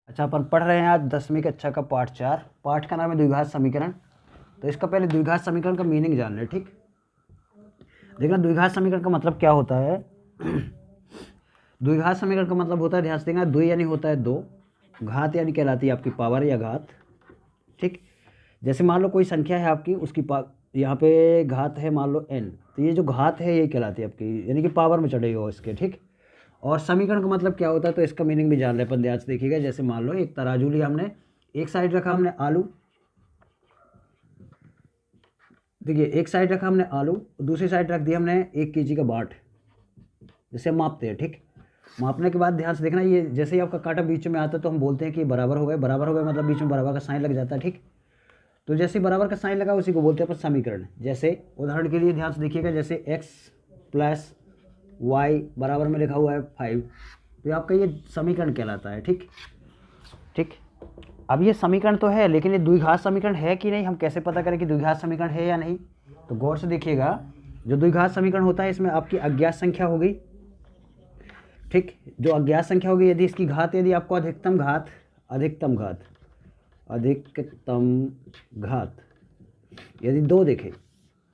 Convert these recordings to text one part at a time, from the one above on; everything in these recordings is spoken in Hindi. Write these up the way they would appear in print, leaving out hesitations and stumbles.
अच्छा, अपन पढ़ रहे हैं आज 10वीं कक्षा का पाठ 4। पाठ का नाम है द्विघात समीकरण। तो इसका पहले द्विघात समीकरण का मीनिंग जान ले। ठीक, देखना द्विघात समीकरण का मतलब क्या होता है। द्विघात समीकरण का मतलब होता है, ध्यान से देखना, द्वि यानी होता है दो, घात यानी कहलाती है आपकी पावर या घात। ठीक, जैसे मान लो कोई संख्या है आपकी, उसकी यहाँ पे घात है मान लो n, तो ये जो घात है ये कहलाती है आपकी, यानी कि पावर में चढ़े हो इसके। ठीक, और समीकरण का मतलब क्या होता है, तो इसका मीनिंग भी जान ले अपन, ध्यान से देखिएगा। जैसे मान लो एक तराजू लिया हमने, एक साइड रखा हमने आलू, देखिए एक साइड रखा हमने आलू, दूसरी साइड रख दिया हमने 1 kg का बाट, जैसे हम मापते हैं। ठीक, मापने के बाद ध्यान से देखना, ये जैसे ही आपका कांटा बीच में आता है तो हम बोलते हैं कि बराबर हो गए। बराबर हो गए मतलब बीच में बराबर का साइन लग जाता है। ठीक, तो जैसे बराबर का साइन लगा उसी को बोलते हैं अपन समीकरण। जैसे उदाहरण के लिए ध्यान से देखिएगा, जैसे x + y बराबर में लिखा हुआ है 5, तो आपका ये समीकरण कहलाता है। ठीक ठीक, अब ये समीकरण तो है, लेकिन ये द्विघात समीकरण है कि नहीं, हम कैसे पता करें कि द्विघात समीकरण है या नहीं। तो गौर से देखिएगा, जो द्विघात समीकरण होता है इसमें आपकी अज्ञात संख्या हो गई। ठीक, जो अज्ञात संख्या होगी, यदि इसकी घात, यदि आपको अधिकतम घात यदि 2 दिखे,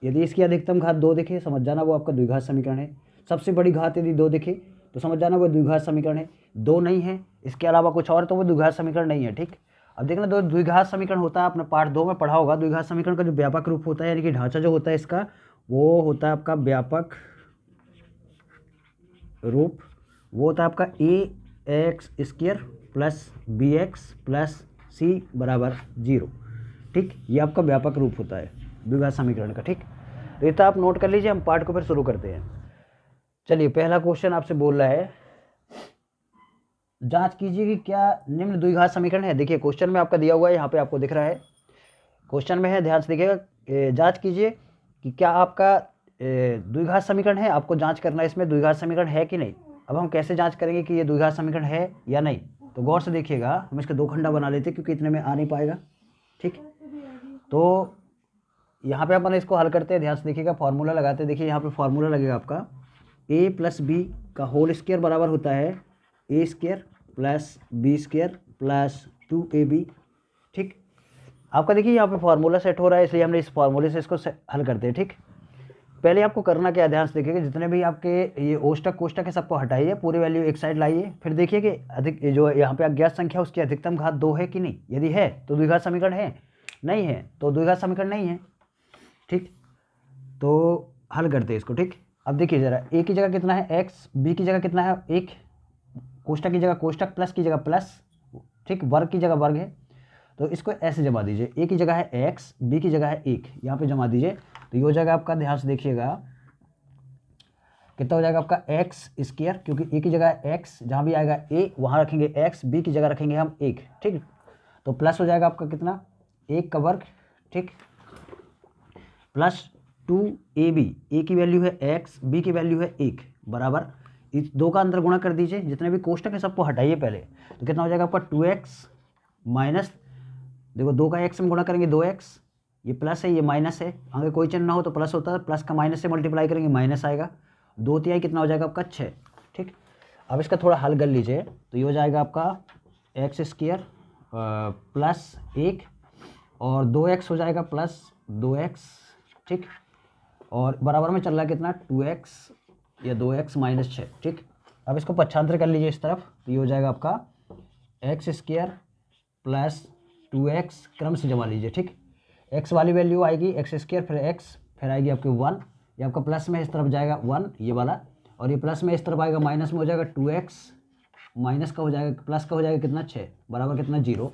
यदि इसकी अधिकतम घात 2 दिखे, समझ जाना वो आपका द्विघात समीकरण है। सबसे बड़ी घात यदि 2 दिखे तो समझ जाना वो द्विघात समीकरण है। 2 नहीं है, इसके अलावा कुछ और, तो वो द्विघात समीकरण नहीं है। ठीक, अब देखना, दो द्विघात समीकरण होता है, आपने पार्ट 2 में पढ़ा होगा। द्विघात समीकरण का जो व्यापक रूप होता है, यानी कि ढांचा जो होता है इसका, वो होता है आपका व्यापक रूप। वो होता है आपका ax² + bx + c = 0। ठीक, ये आपका व्यापक रूप होता है द्विघात समीकरण का। ठीक, तो ये तो आप नोट कर लीजिए, हम पाठ को फिर शुरू करते हैं। चलिए, पहला क्वेश्चन आपसे बोल रहा है, जांच कीजिए कि क्या निम्न द्विघात समीकरण है। देखिए क्वेश्चन में आपका दिया हुआ है, यहाँ पे आपको दिख रहा है, क्वेश्चन में है, ध्यान से देखिएगा। जांच कीजिए कि क्या आपका द्विघात समीकरण है। आपको जांच करना है इसमें द्विघात समीकरण है कि नहीं। अब हम कैसे जांच करेंगे कि ये द्विघात समीकरण है या नहीं, तो गौर से देखिएगा, हम इसके 2 खंडा बना लेते हैं क्योंकि इतने में आ नहीं पाएगा। ठीक, तो यहाँ पे अपन इसको हल करते हैं, ध्यान से देखिएगा, फॉर्मूला लगाते हैं। देखिए यहाँ पे फॉर्मूला लगेगा आपका a + b का होल स्क्वायर बराबर होता है a² + b² + 2ab। ठीक, आपका देखिए यहाँ पे फॉर्मूला सेट हो रहा है, इसलिए हमने इस फॉर्मूले से इसको हल करते हैं। ठीक, पहले आपको करना क्या है, ध्यान से देखिएगा, जितने भी आपके ये कोष्टक है सबको हटाइए, पूरी वैल्यू एक साइड लाइए, फिर देखिए कि अधिक जो यहाँ पे अज्ञात संख्या उसकी अधिकतम घात 2 है कि नहीं। यदि है तो द्विघात समीकरण है, नहीं है तो द्विघात समीकरण नहीं है। ठीक, तो हल करते हैं इसको। ठीक, अब देखिए जरा, a की जगह कितना है x, b की जगह कितना है 1, कोष्टक की जगह कोष्टक, प्लस की जगह प्लस, ठीक, वर्ग की जगह वर्ग है, तो इसको ऐसे जमा दीजिए। a की जगह है x, b की जगह है 1, यहाँ पे जमा दीजिए, तो ये हो जाएगा आपका, ध्यान से देखिएगा, कितना हो जाएगा आपका x², क्योंकि a की जगह x, जहाँ भी आएगा a वहाँ रखेंगे x, b की जगह रखेंगे हम 1। ठीक, तो प्लस हो जाएगा आपका कितना, 1 का वर्ग, ठीक, +2ab, a की वैल्यू है x, b की वैल्यू है 1, बराबर इस 2 का अंदर गुणा कर दीजिए, जितने भी कोष्टक है सबको हटाइए पहले, तो कितना हो जाएगा आपका 2x माइनस, देखो 2 का x में गुणा करेंगे 2x, ये प्लस है ये माइनस है, आगे कोई चिन्ह ना हो तो प्लस होता है, प्लस का माइनस से मल्टीप्लाई करेंगे माइनस आएगा, 2×3 कितना हो जाएगा आपका 6। ठीक, अब इसका थोड़ा हल कर लीजिए, तो ये हो जाएगा आपका x² + 1 और 2x हो जाएगा प्लस 2x। ठीक, और बराबर में चल रहा है कितना 2x या 2x - 6। ठीक, अब इसको पक्षांतर कर लीजिए इस तरफ, तो ये हो जाएगा आपका x² + 2x, क्रम से जमा लीजिए। ठीक, x वाली वैल्यू आएगी x², फिर x, फिर आएगी आपकी 1, ये आपका प्लस में इस तरफ जाएगा 1 ये वाला, और ये प्लस में इस तरफ आएगा माइनस में हो जाएगा 2x, माइनस का हो जाएगा प्लस का हो जाएगा कितना 6, बराबर कितना 0।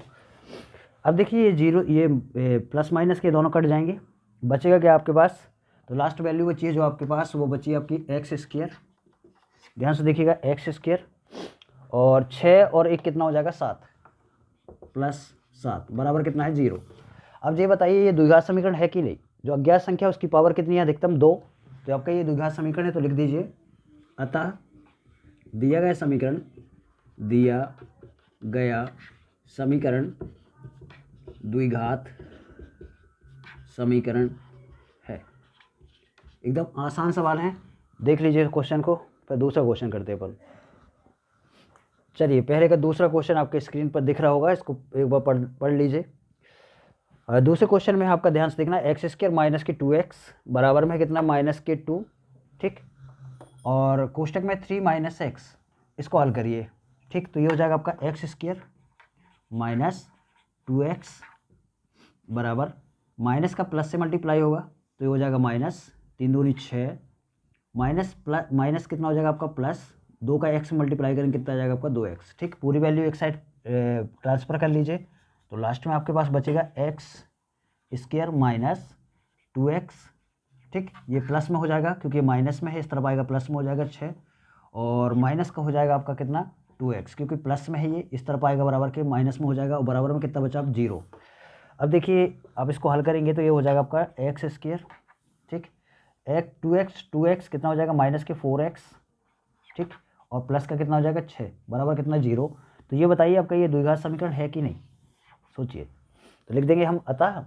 अब देखिए ये 0, ये प्लस माइनस के दोनों कट जाएंगे, बचेगा क्या आपके पास, तो लास्ट वैल्यू बची है जो आपके पास, वो बची आपकी x², ध्यान से देखिएगा x², और 6 और 1 कितना हो जाएगा 7, +7 बराबर कितना है 0। अब ये बताइए ये द्विघात समीकरण है कि नहीं। जो अज्ञात संख्या है उसकी पावर कितनी है, अधिकतम 2, तो आपका ये द्विघात समीकरण है, तो लिख दीजिए, अतः दिया गया समीकरण द्विघात समीकरण है। एकदम आसान सवाल है, देख लीजिए क्वेश्चन को, फिर दूसरा क्वेश्चन करते हैं अपन। चलिए पहले का दूसरा क्वेश्चन आपके स्क्रीन पर दिख रहा होगा, इसको एक बार पढ़ लीजिए। दूसरे क्वेश्चन में आपका ध्यान से देखना, एक्स स्क्वायर माइनस के 2x बराबर में कितना, माइनस के 2, ठीक। और कोष्टक में 3 माइनस एक्स, इसको हल करिए, ठीक। तो ये हो जाएगा आपका एक्स स्क्वायर माइनस 2x बराबर, माइनस का प्लस से मल्टीप्लाई होगा तो ये हो जाएगा माइनस 3 दूनी 6, माइनस प्लस माइनस कितना हो जाएगा आपका प्लस, 2 का x मल्टीप्लाई करेंगे कितना आ जाएगा आपका 2x, ठीक। पूरी वैल्यू एक साइड ट्रांसफ़र कर लीजिए, तो लास्ट में आपके पास बचेगा एक्स स्क्वायर माइनस 2x, ठीक। ये प्लस में हो जाएगा क्योंकि माइनस में है, इस तरफ आएगा प्लस में हो जाएगा 6, और माइनस का हो जाएगा आपका कितना 2x, क्योंकि प्लस में है ये, इस तरफ आएगा बराबर के माइनस में हो जाएगा, और बराबर में कितना बचा, 0। अब देखिए आप इसको हल करेंगे तो ये हो जाएगा आपका एक्स स्क्वायर, ठीक। 2x कितना हो जाएगा, माइनस के 4x, ठीक। और प्लस का कितना हो जाएगा 6 बराबर कितना 0। तो ये बताइए आपका ये द्विघात समीकरण है कि नहीं, सोचिए। तो लिख देंगे हम अतः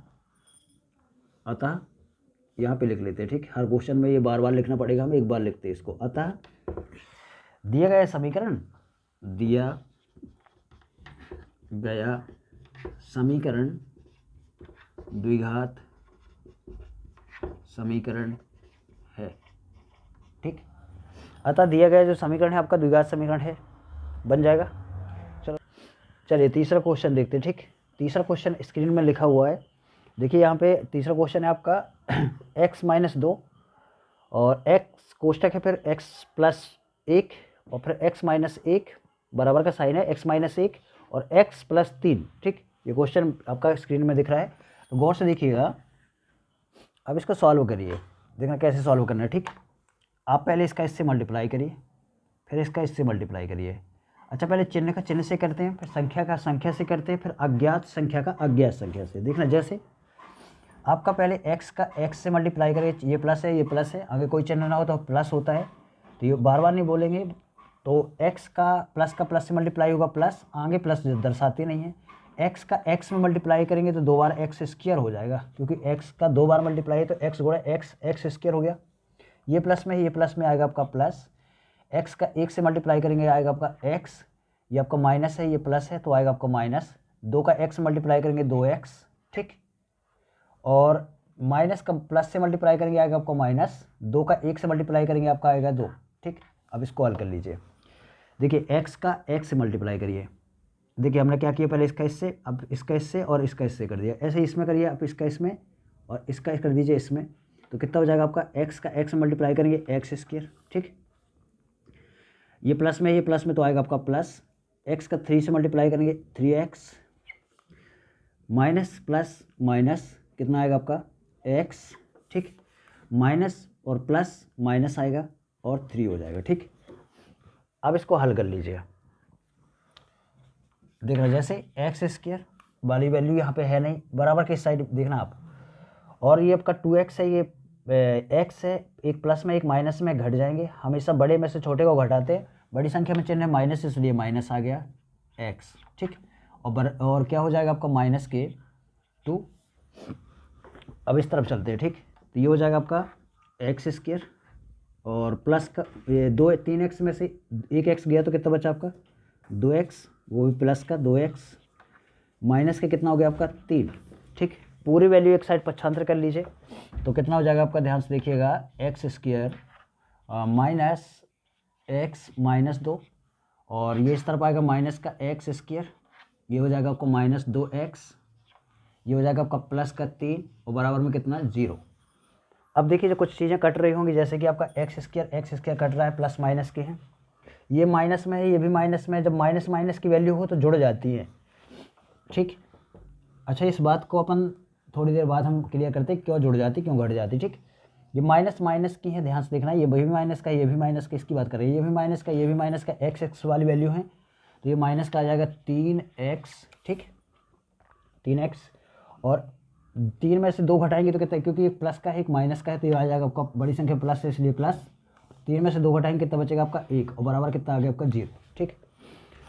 यहाँ पे लिख लेते हैं, ठीक। हर क्वेश्चन में ये बार बार लिखना पड़ेगा, हम एक बार लिखते हैं इसको। अतः दिया गया समीकरण द्विघात समीकरण है, ठीक। अतः दिया गया जो समीकरण है आपका द्विघात समीकरण है, बन जाएगा। चलिए तीसरा क्वेश्चन देखते हैं, ठीक। तीसरा क्वेश्चन स्क्रीन में लिखा हुआ है, देखिए यहाँ पे तीसरा क्वेश्चन है आपका x माइनस 2 और x कोष्टक है, फिर x प्लस 1 और फिर x माइनस 1 बराबर का साइन है, x माइनस 1 और x प्लस 3, ठीक। ये क्वेश्चन आपका स्क्रीन में दिख रहा है, तो गौर से देखिएगा। अब इसको सॉल्व करिए, देखना कैसे सॉल्व करना है, ठीक। आप पहले इसका इससे मल्टीप्लाई करिए, फिर इसका इससे मल्टीप्लाई करिए। अच्छा पहले चिन्ह का चिन्ह से करते हैं, फिर संख्या का संख्या से करते हैं, फिर अज्ञात संख्या का अज्ञात संख्या से। देखना जैसे आपका पहले x का x से मल्टीप्लाई करिए, ये प्लस है, ये प्लस है, आगे कोई चिन्ह ना हो तो प्लस होता है, तो ये बार बार नहीं बोलेंगे। तो x का प्लस से मल्टीप्लाई होगा प्लस, आगे प्लस दर्शाते नहीं है। x का x में मल्टीप्लाई करेंगे तो 2 बार x स्क्वायर हो जाएगा, क्योंकि x का 2 बार मल्टीप्लाई है तो x गुणा x स्क्वायर हो गया। ये प्लस में है, ये प्लस में आएगा आपका प्लस, x का 1 से मल्टीप्लाई करेंगे आएगा आपका x, ये आपका माइनस है, ये प्लस है तो आएगा आपका माइनस, 2 का x मल्टीप्लाई करेंगे 2x, ठीक। और माइनस का प्लस से मल्टीप्लाई करेंगे आएगा आपको माइनस, 2 का 1 से मल्टीप्लाई करेंगे आपका आएगा 2, ठीक। अब इसको हल कर लीजिए, देखिए x का x से मल्टीप्लाई करिए, देखिए हमने क्या किया, पहले इसका इससे, अब इसका इससे और इसका इससे कर दिया, ऐसे इसमें करिए, अब इसका इसमें और इसका कर दीजिए इसमें, तो कितना हो जाएगा आपका x का x मल्टीप्लाई करेंगे एक्स स्क्वायर, ठीक। ये प्लस में, ये प्लस में तो आएगा आपका प्लस, x का 3 से मल्टीप्लाई करेंगे 3x, माइनस प्लस माइनस कितना आएगा आपका x, ठीक। माइनस और प्लस माइनस आएगा और 3 हो जाएगा, ठीक। अब इसको हल कर लीजिएगा, देखना जैसे एक्स स्क्वायर वाली वैल्यू यहाँ पे है नहीं, बराबर किस साइड देखना आप, और ये आपका 2x है, ये x है, एक प्लस में एक माइनस में घट जाएंगे, हमेशा बड़े में से छोटे को घटाते हैं, बड़ी संख्या में चिन्ह है माइनस इसलिए माइनस आ गया x, ठीक। और क्या हो जाएगा आपका माइनस के 2। अब इस तरफ चलते हैं, ठीक। तो ये हो जाएगा आपका एक्स स्क्वायर और प्लस का ये 3x में से एक x गया तो कितना बचा आपका 2x, वो भी प्लस का 2x, माइनस का कितना हो गया आपका 3, ठीक। पूरी वैल्यू एक साइड पक्षांतर कर लीजिए, तो कितना हो जाएगा आपका, ध्यान से देखिएगा, x square minus x minus 2 और ये इस तरफ आएगा माइनस का एक्स स्क्वायर, ये हो जाएगा आपको माइनस 2x, ये हो जाएगा आपका प्लस का 3 और बराबर में कितना 0। अब देखिए जो कुछ चीज़ें कट रही होंगी, जैसे कि आपका एक्स स्क्वायर कट रहा है, प्लस माइनस के हैं, ये माइनस में है, ये भी माइनस में है, जब माइनस माइनस की वैल्यू हो तो जुड़ जाती है, ठीक। अच्छा इस बात को अपन थोड़ी देर बाद हम क्लियर करते हैं, क्यों जुड़ जाती क्यों घट जाती, ठीक। ये माइनस माइनस की है, ध्यान से देखना, ये भी माइनस का, ये भी माइनस का, इसकी बात कर रहे हैं, ये भी माइनस का, ये भी माइनस का, एक्स वाली वैल्यू है तो ये माइनस का आ जाएगा 3x, ठीक, 3x, और 3 में से 2 घटाएंगे तो कितना, क्योंकि एक प्लस का है एक माइनस का है तो ये आ जाएगा आपका, बड़ी संख्या प्लस है इसलिए प्लस, 3 में से 2 घटाएंगे कितना बचेगा आपका 1 और बराबर कितना आ गया आपका 0, ठीक।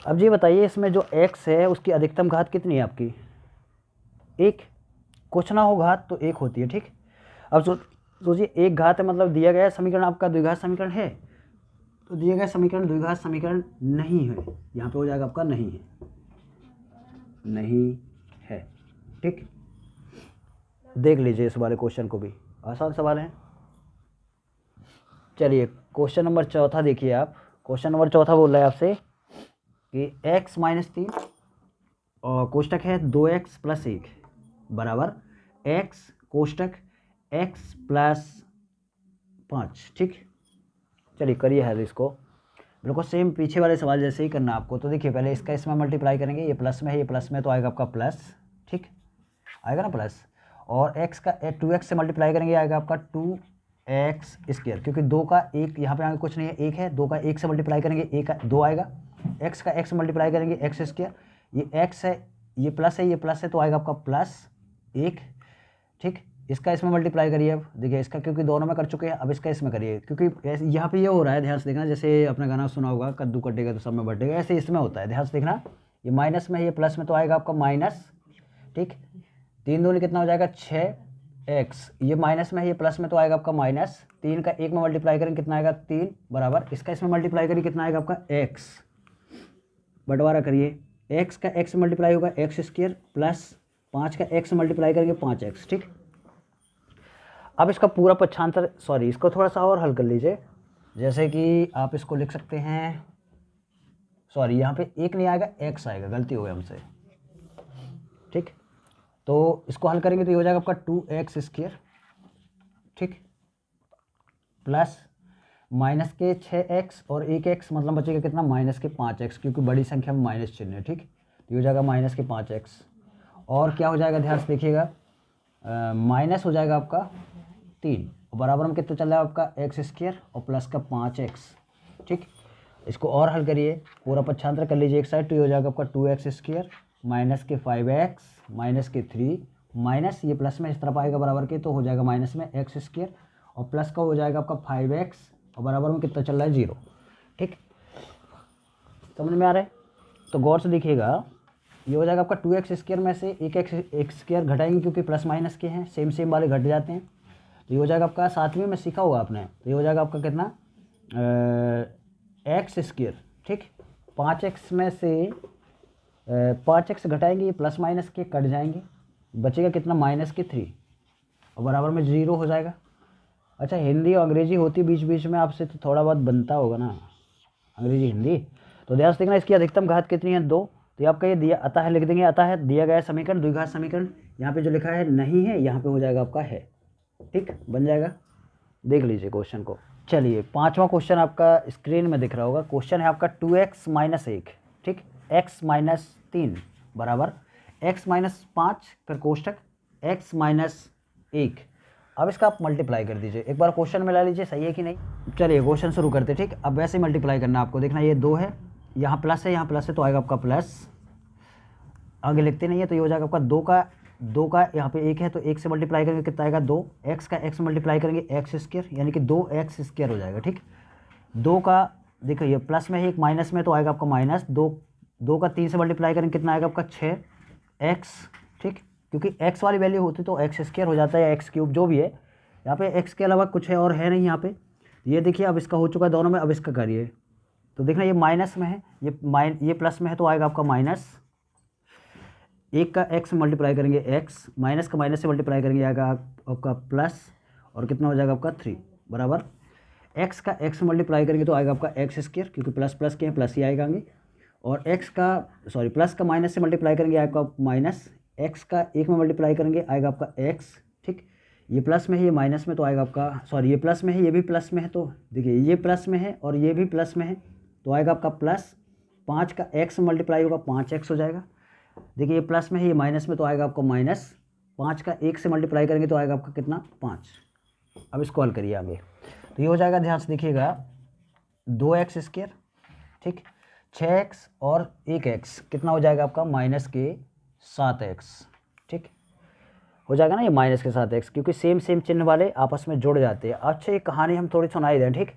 अब ये बताइए इसमें जो x है उसकी अधिकतम घात कितनी है आपकी, 1, कुछ ना हो घात तो 1 होती है, ठीक। अब सोचिए एक घात है, मतलब दिया गया समीकरण आपका द्विघात समीकरण है, तो दिए गए समीकरण द्विघात समीकरण नहीं है, यहाँ पे हो जाएगा आपका नहीं है, नहीं है। ठीक, देख लीजिए इस वाले क्वेश्चन को भी, आसान सवाल है। चलिए क्वेश्चन नंबर चौथा देखिए आप। क्वेश्चन नंबर चौथा बोल रहा है आपसे कि x माइनस 3 और कोष्टक है 2x प्लस 1 बराबर x कोष्टक x प्लस 5। ठीक, चलिए करिए है इसको, बिल्कुल सेम पीछे वाले सवाल जैसे ही करना आपको। तो देखिए पहले इसका इसमें मल्टीप्लाई करेंगे, ये प्लस में है, ये प्लस में तो आएगा आपका प्लस, ठीक आएगा ना प्लस, और x का 2x से मल्टीप्लाई करेंगे आएगा आपका 2x स्क्वायर, क्योंकि 2 का 1 यहाँ पे आगे कुछ नहीं है, 1 है, 2 का 1 से मल्टीप्लाई करेंगे 1 का 2 आएगा, x का x मल्टीप्लाई करेंगे x स्क्वायर, ये x है, ये प्लस है, ये प्लस है, तो आएगा आपका प्लस 1। ठीक, इसका इसमें मल्टीप्लाई करिए। अब देखिए इसका क्योंकि दोनों में कर चुके हैं, अब इसका इसमें करिए, क्योंकि यहाँ पे ये हो रहा है, ध्यान से देखना, जैसे अपना गाना सुना होगा कद्दू कटेगा तो सब में बटेगा, ऐसे इसमें होता है, ध्यान से देखना, ये माइनस में, ये प्लस में, तो आएगा आपका माइनस। ठीक, 3 दूनी कितना हो जाएगा 6x, ये माइनस में है, ये प्लस में, तो आएगा आपका माइनस। 3 का 1 में मल्टीप्लाई करेंगे कितना आएगा 3 बराबर, इसका इसमें मल्टीप्लाई करिए कितना आएगा आपका x, बंटवारा करिए, x का x मल्टीप्लाई होगा x स्क्वायर प्लस 5 का x मल्टीप्लाई करेंगे 5x। ठीक, अब इसका पूरा पक्षांतर, सॉरी इसको थोड़ा सा और हल कर लीजिए, जैसे कि आप इसको लिख सकते हैं, सॉरी यहाँ पे 1 नहीं आएगा x आएगा, गलती हो गई हमसे। ठीक, तो इसको हल करेंगे तो ये हो जाएगा आपका 2x स्क्वायर, ठीक, प्लस माइनस के 6x और 1x, मतलब बचेगा कितना माइनस के 5x, क्योंकि बड़ी संख्या में माइनस चिन्ह है। ठीक, तो ये हो जाएगा माइनस के 5x, और क्या हो जाएगा ध्यान से देखिएगा, माइनस हो जाएगा आपका 3, और बराबर में कितना चल रहा है आपका x स्क्वायर और प्लस का 5x। ठीक, इसको और हल करिए, पूरा पक्षांतर कर लीजिए एक साइड, तो ये हो जाएगा आपका 2x स्क्वायर माइनस के 5x माइनस के 3 माइनस, ये प्लस में इस तरफ आएगा बराबर के, तो हो जाएगा माइनस में x स्क्वायर, और प्लस का हो जाएगा आपका 5x, और बराबर में कितना चल रहा है 0। ठीक, समझ में आ रहा है? तो गौर से देखिएगा, ये हो जाएगा आपका 2x स्क्वायर में से एक x स्क्वायर घटाएंगे, क्योंकि प्लस माइनस के हैं, सेम सेम वाले घट जाते हैं, तो ये हो जाएगा आपका 7वीं में सीखा होगा आपने, तो ये हो जाएगा आपका कितना x स्क्वायर। ठीक, 5x में से 5x घटाएंगे, ये प्लस माइनस के कट जाएंगे, बचेगा कितना माइनस के 3, और बराबर में 0 हो जाएगा। अच्छा, हिंदी और अंग्रेजी होती बीच बीच में आपसे, तो थोड़ा बहुत बनता होगा ना अंग्रेजी हिंदी, तो ध्यान से देखना, इसकी अधिकतम घात कितनी है 2, तो आपका ये दिया अतः लिख देंगे, अतः दिया गया समीकरण द्विघात समीकरण, यहाँ पे जो लिखा है नहीं है, यहाँ पे हो जाएगा आपका है। ठीक, बन जाएगा, देख लीजिए क्वेश्चन को। चलिए 5वां क्वेश्चन आपका स्क्रीन में दिख रहा होगा, क्वेश्चन है आपका 2x माइनस 1, ठीक, x माइनस 3 बराबर x माइनस 5, फिर कोष्टक x माइनस 1। अब इसका आप मल्टीप्लाई कर दीजिए, एक बार क्वेश्चन में ला लीजिए सही है कि नहीं। चलिए क्वेश्चन शुरू करते। ठीक, अब वैसे ही मल्टीप्लाई करना आपको, देखना ये 2 है, यहाँ प्लस है, यहाँ प्लस है, तो आएगा आपका प्लस, आगे लिखते नहीं है, तो ये हो जाएगा आपका 2 का यहाँ पे 1 है, तो 1 से मल्टीप्लाई करेंगे कितना आएगा 2, x का x मल्टीप्लाई करेंगे x स्क्वायर, यानी कि 2x स्क्वायर हो जाएगा। ठीक, 2 का देखो ये प्लस में है, एक माइनस में, तो आएगा आपका माइनस 2 का 3 से मल्टीप्लाई करेंगे कितना आएगा आपका 6x। ठीक, क्योंकि x वाली वैल्यू होती तो x स्क्वायर हो जाता है, x क्यूब जो भी है, यहाँ पे x के अलावा कुछ है और है नहीं यहाँ पे। ये देखिए अब इसका हो चुका है दोनों में, अब इसका करिए, तो देखना ये माइनस में है, ये प्लस में है, तो आएगा आपका माइनस, 1 का x मल्टीप्लाई करेंगे x, माइनस का माइनस से मल्टीप्लाई करेंगे आएगा आपका प्लस, और कितना हो जाएगा आपका 3 बराबर x का x मल्टीप्लाई करेंगे तो आएगा आपका x स्क्वायर, क्योंकि प्लस प्लस के हैं प्लस ही आएगा आगे, और x का सॉरी प्लस का माइनस से मल्टीप्लाई करेंगे आएगा माइनस, x का 1 में मल्टीप्लाई करेंगे आएगा आपका x। ठीक, ये प्लस में है, ये माइनस में, तो आएगा आपका सॉरी ये प्लस में है, ये भी प्लस में है, तो देखिए ये प्लस में है और ये भी प्लस में है, तो आएगा आपका प्लस, 5 का x मल्टीप्लाई होगा 5x हो जाएगा। देखिए ये प्लस में है, ये माइनस में, तो आएगा आपका माइनस, 5 का 1 से मल्टीप्लाई करेंगे तो आएगा आपका कितना 5। अब इसको हल करिए आगे, तो ये हो जाएगा, ध्यान से देखिएगा 2x स्क्वायर, ठीक, 6x और 1x कितना हो जाएगा आपका माइनस के 7x। ठीक, हो जाएगा ना ये माइनस के 7x, क्योंकि सेम सेम चिन्ह वाले आपस में जुड़ जाते हैं। अच्छा ये कहानी हम थोड़ी सुनाई दें। ठीक,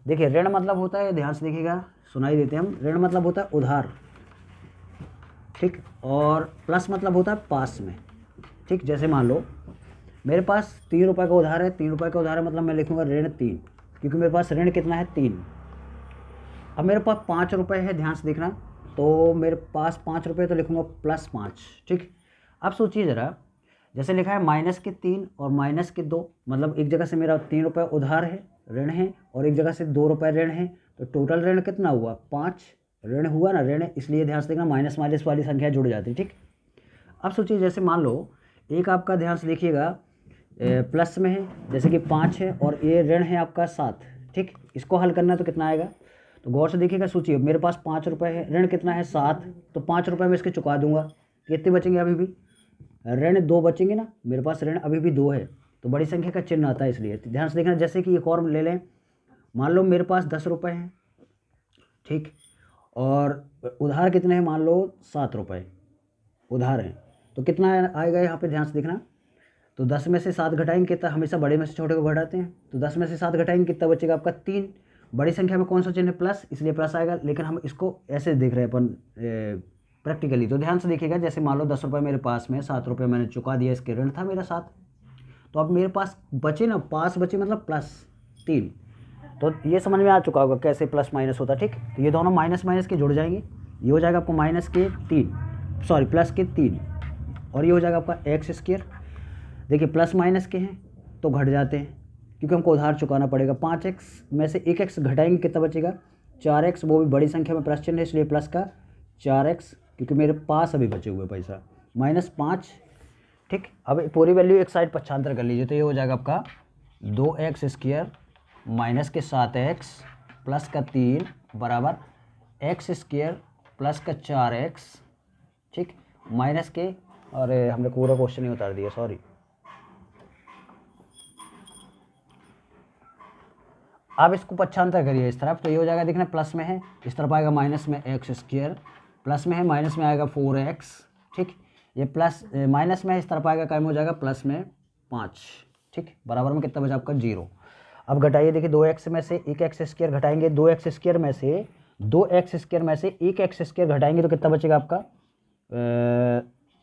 देखिए ऋण मतलब होता है, ध्यान से देखिएगा, सुनाई देते हैं हम, ऋण मतलब होता है उधार, ठीक, और प्लस मतलब होता है पास में। ठीक, जैसे मान लो मेरे पास 3 रुपये का उधार है, 3 रुपये का उधार है, मतलब मैं लिखूंगा ऋण 3, क्योंकि मेरे पास ऋण कितना है 3, अब मेरे पास 5 रुपये है, ध्यान से देखना, तो मेरे पास 5 रुपये तो लिखूँगा +5, ठीक। अब सोचिए ज़रा, जैसे लिखा है -3 और -2, मतलब एक जगह से मेरा 3 रुपये उधार है, ऋण है, और एक जगह से 2 रुपये ऋण है, तो टोटल ऋण कितना हुआ, 5 ऋण हुआ ना, ऋण, इसलिए ध्यान से देखना माइनस माइनस वाली संख्या जुड़ जाती है, ठीक। अब सोचिए, जैसे मान लो एक आपका, ध्यान से देखिएगा, प्लस में है, जैसे कि 5 है और ये ऋण है आपका 7, ठीक। इसको हल करना तो कितना आएगा, तो गौर से देखिएगा, सोचिए मेरे पास 5 रुपये है, ऋण कितना है 7, तो 5 रुपये में इसके चुका दूंगा, कितने बचेंगे, अभी भी ऋण 2 बचेंगे ना, मेरे पास ऋण अभी भी 2 है, तो बड़ी संख्या का चिन्ह आता है, इसलिए ध्यान से देखना। जैसे कि एक और ले लें, मान लो मेरे पास 10 रुपये हैं, ठीक, और उधार कितने हैं, मान लो 7 रुपये उधार हैं, तो कितना आएगा यहाँ पे, ध्यान से देखना, तो 10 में से 7 घटाएंगे कितना, हमेशा बड़े में से छोटे को घटाते हैं, तो 10 में से 7 घटाएंगे कितना बचेगा आपका 3। बड़ी संख्या में कौन सा चिन्ह है, प्लस, इसलिए प्लस आएगा, लेकिन हम इसको ऐसे देख रहे हैं अपन प्रैक्टिकली, तो ध्यान से देखिएगा, जैसे मान लो 10 रुपये मेरे पास में, 7 रुपये मैंने चुका दिया, इसके ऋण था मेरा 7, तो अब मेरे पास बचे ना, पास बचे, मतलब +3, तो ये समझ में आ चुका होगा कैसे प्लस माइनस होता है, ठीक। तो ये दोनों माइनस माइनस के जुड़ जाएंगे, ये हो जाएगा आपको +3, और ये हो जाएगा आपका x²। देखिए प्लस माइनस के हैं तो घट जाते हैं, क्योंकि हमको उधार चुकाना पड़ेगा। 5x में से 1x घटाएंगे कितना बचेगा, 4x, वो भी बड़ी संख्या में प्लस चिन्ह है, इसलिए प्लस का 4x, क्योंकि मेरे पास अभी बचे हुए पैसा, -5, ठीक। अब पूरी वैल्यू एक साइड पक्षांतर कर लीजिए, तो ये हो जाएगा आपका 2x² माइनस के 7x प्लस का 3 बराबर x² प्लस का 4x, ठीक, माइनस के, अरे हमने पूरा क्वेश्चन ही उतार दिया, सॉरी। अब इसको पक्षांतर करिए इस तरफ, तो ये हो जाएगा, देखना प्लस में है, इस तरफ आएगा माइनस में x², प्लस में है, माइनस में आएगा 4x, ठीक। ये प्लस माइनस में है, इस तरफ आएगा, काम हो जाएगा प्लस में 5, ठीक, बराबर में कितना बचा आपका 0। अब घटाइए, देखिए 2x में से 1x² घटाएंगे, 2x² में से 1x² घटाएंगे तो कितना बचेगा आपका,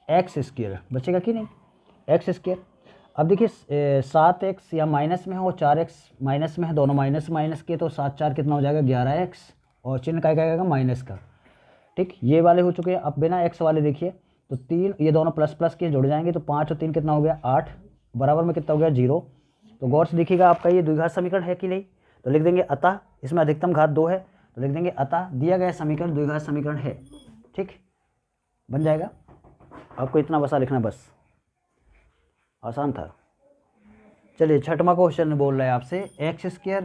x² बचेगा कि नहीं, x²। अब देखिए 7x या माइनस में है और 4x माइनस में है, दोनों माइनस माइनस के, तो 7 4 कितना हो जाएगा 11x, और चिन्ह क्या आएगा माइनस का, ठीक। ये वाले हो चुके हैं। अब बिना x वाले देखिए, तो 3, ये दोनों प्लस प्लस के जुड़ जाएंगे, तो 5 और 3 कितना हो गया 8, बराबर में कितना हो गया 0। तो गौर से देखिएगा, आपका ये द्विघात समीकरण है कि नहीं, तो लिख देंगे अतः, इसमें अधिकतम घात 2 है, तो लिख देंगे अतः दिया गया समीकरण द्विघात समीकरण है, ठीक, बन जाएगा। आपको इतना बसा लिखना, बस, आसान था। चलिए 6वां क्वेश्चन बोल रहा है आपसे, x²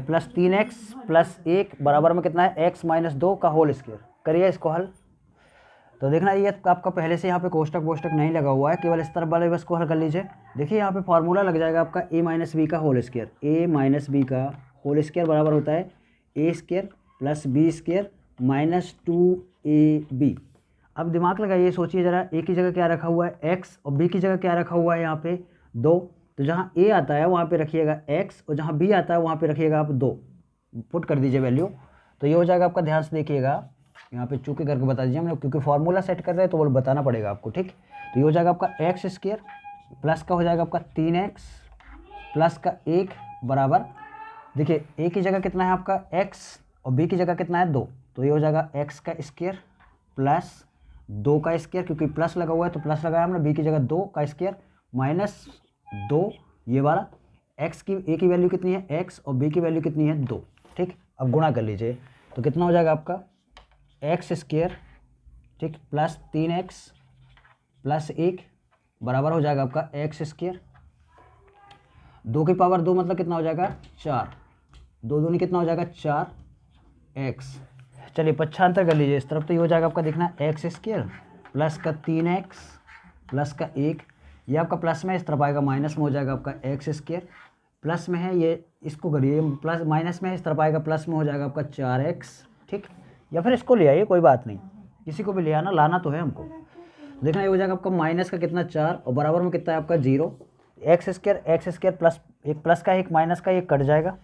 प्लस 3x प्लस 1 बराबर में कितना है, x - 2 का होल स्क्वायर। करिए इसको हल। तो देखना, ये आपका पहले से यहाँ पे कोष्टक नहीं लगा हुआ है, केवल इस तरफ वाले बस को हल कर लीजिए। देखिए यहाँ पे फॉर्मूला लग जाएगा आपका a - b का होल स्क्वायर, a - b का होल स्क्वायर बराबर होता है a² plus b² minus 2ab। अब दिमाग लगाइए, सोचिए ज़रा, a की जगह क्या रखा हुआ है x, और b की जगह क्या रखा हुआ है यहाँ पे 2, तो जहाँ a आता है वहाँ पे रखिएगा x, और जहाँ b आता है वहाँ पे रखिएगा आप 2, पुट कर दीजिए वैल्यू, तो ये हो जाएगा आपका। ध्यान से देखिएगा, यहाँ पे चूके करके बता दीजिए हमने, क्योंकि फार्मूला सेट कर रहे हैं तो वो बताना पड़ेगा आपको, ठीक। तो ये हो जाएगा आपका x² प्लस का हो जाएगा आपका 3x प्लस का 1 बराबर, देखिए a की जगह कितना है आपका x और b की जगह कितना है 2, तो ये हो जाएगा x² प्लस 2 का स्क्वायर, क्योंकि प्लस लगा हुआ है तो प्लस लगाया हमने, b की जगह 2 का स्क्वायर माइनस 2, ये वाला x की, a की वैल्यू कितनी है x और b की वैल्यू कितनी है 2, ठीक। अब गुणा कर लीजिए, तो कितना हो जाएगा आपका x², ठीक, प्लस 3x प्लस 1 बराबर हो जाएगा आपका x², 2 की पावर 2 मतलब कितना हो जाएगा 4, 2 दूनी कितना हो जाएगा 4x। चलिए पक्षांतर कर लीजिए इस तरफ, तो ये हो जाएगा आपका, देखना x² प्लस का 3x प्लस का 1, ये आपका प्लस में, इस तरफ आएगा माइनस में, हो जाएगा आपका x² प्लस में है, ये इसको करिए प्लस, माइनस में इस तरफ आएगा प्लस में, हो जाएगा आपका 4x, ठीक। या फिर इसको ले आइए, कोई बात नहीं, किसी को भी ले आना, लाना तो है हमको। देखना, ये हो जाएगा आपका माइनस का कितना 4, और बराबर में कितना है आपका 0, x² प्लस एक प्लस का एक माइनस का एक कट जाएगा,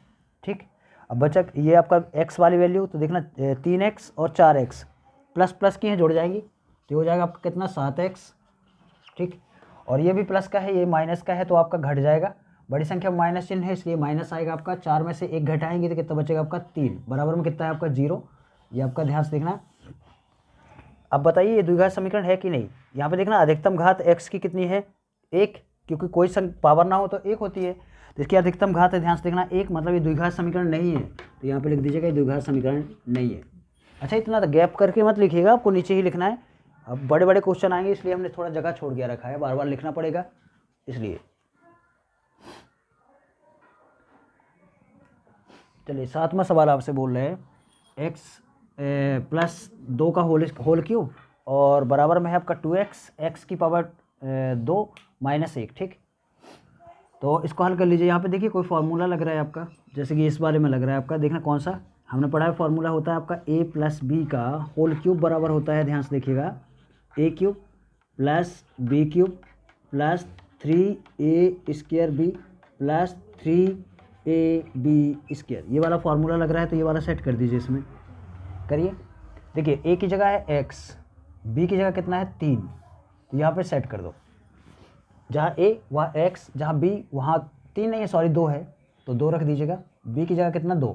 ठीक। अब बचा ये आपका x वाली वैल्यू, तो देखना 3x और 4x प्लस प्लस की हैं, जुड़ जाएंगी, तो हो जाएगा आपका कितना 7x, ठीक। और ये भी प्लस का है, ये माइनस का है, तो आपका घट जाएगा, बड़ी संख्या में माइनस चिन्ह है इसलिए माइनस आएगा आपका। 4 में से 1 घटाएंगे तो कितना बचेगा आपका 3, बराबर में कितना है आपका 0। ये आपका ध्यान से देखना। अब बताइए ये द्विघात समीकरण है कि नहीं। यहाँ पे देखना अधिकतम घात x की कितनी है 1, क्योंकि कोई पावर ना हो तो 1 होती है, तो इसकी अधिकतम घात है ध्यान से देखना 1, मतलब ये द्विघात समीकरण नहीं है, तो यहाँ पे लिख दीजिएगा ये द्विघात समीकरण नहीं है। अच्छा इतना तो गैप करके मत लिखिएगा, आपको नीचे ही लिखना है। अब बड़े बड़े क्वेश्चन आएंगे इसलिए हमने थोड़ा जगह छोड़ दिया रखा है, बार बार लिखना पड़ेगा इसलिए। चलिए 7वां सवाल आपसे बोल रहे हैं x प्लस 2 का होल क्यूब और बराबर में है आपका 2x, x की पावर 2 माइनस 1, ठीक। तो इसको हल कर लीजिए। यहाँ पे देखिए कोई फार्मूला लग रहा है आपका, जैसे कि इस बारे में लग रहा है आपका, देखना कौन सा हमने पढ़ा है। फार्मूला होता है आपका a प्लस बी का होल क्यूब बराबर होता है, ध्यान से देखिएगा, a cube plus B cube plus 3a square B plus 3ab square. ये वाला फार्मूला लग रहा है, तो ये वाला सेट कर दीजिए, इसमें करिए। देखिए a की जगह है x, b की जगह कितना है 3, तो यहाँ पे सेट कर दो। जहाँ a वहाँ x, जहाँ b वहाँ 3 नहीं है, सॉरी 2 है, तो 2 रख दीजिएगा। b की जगह कितना 2,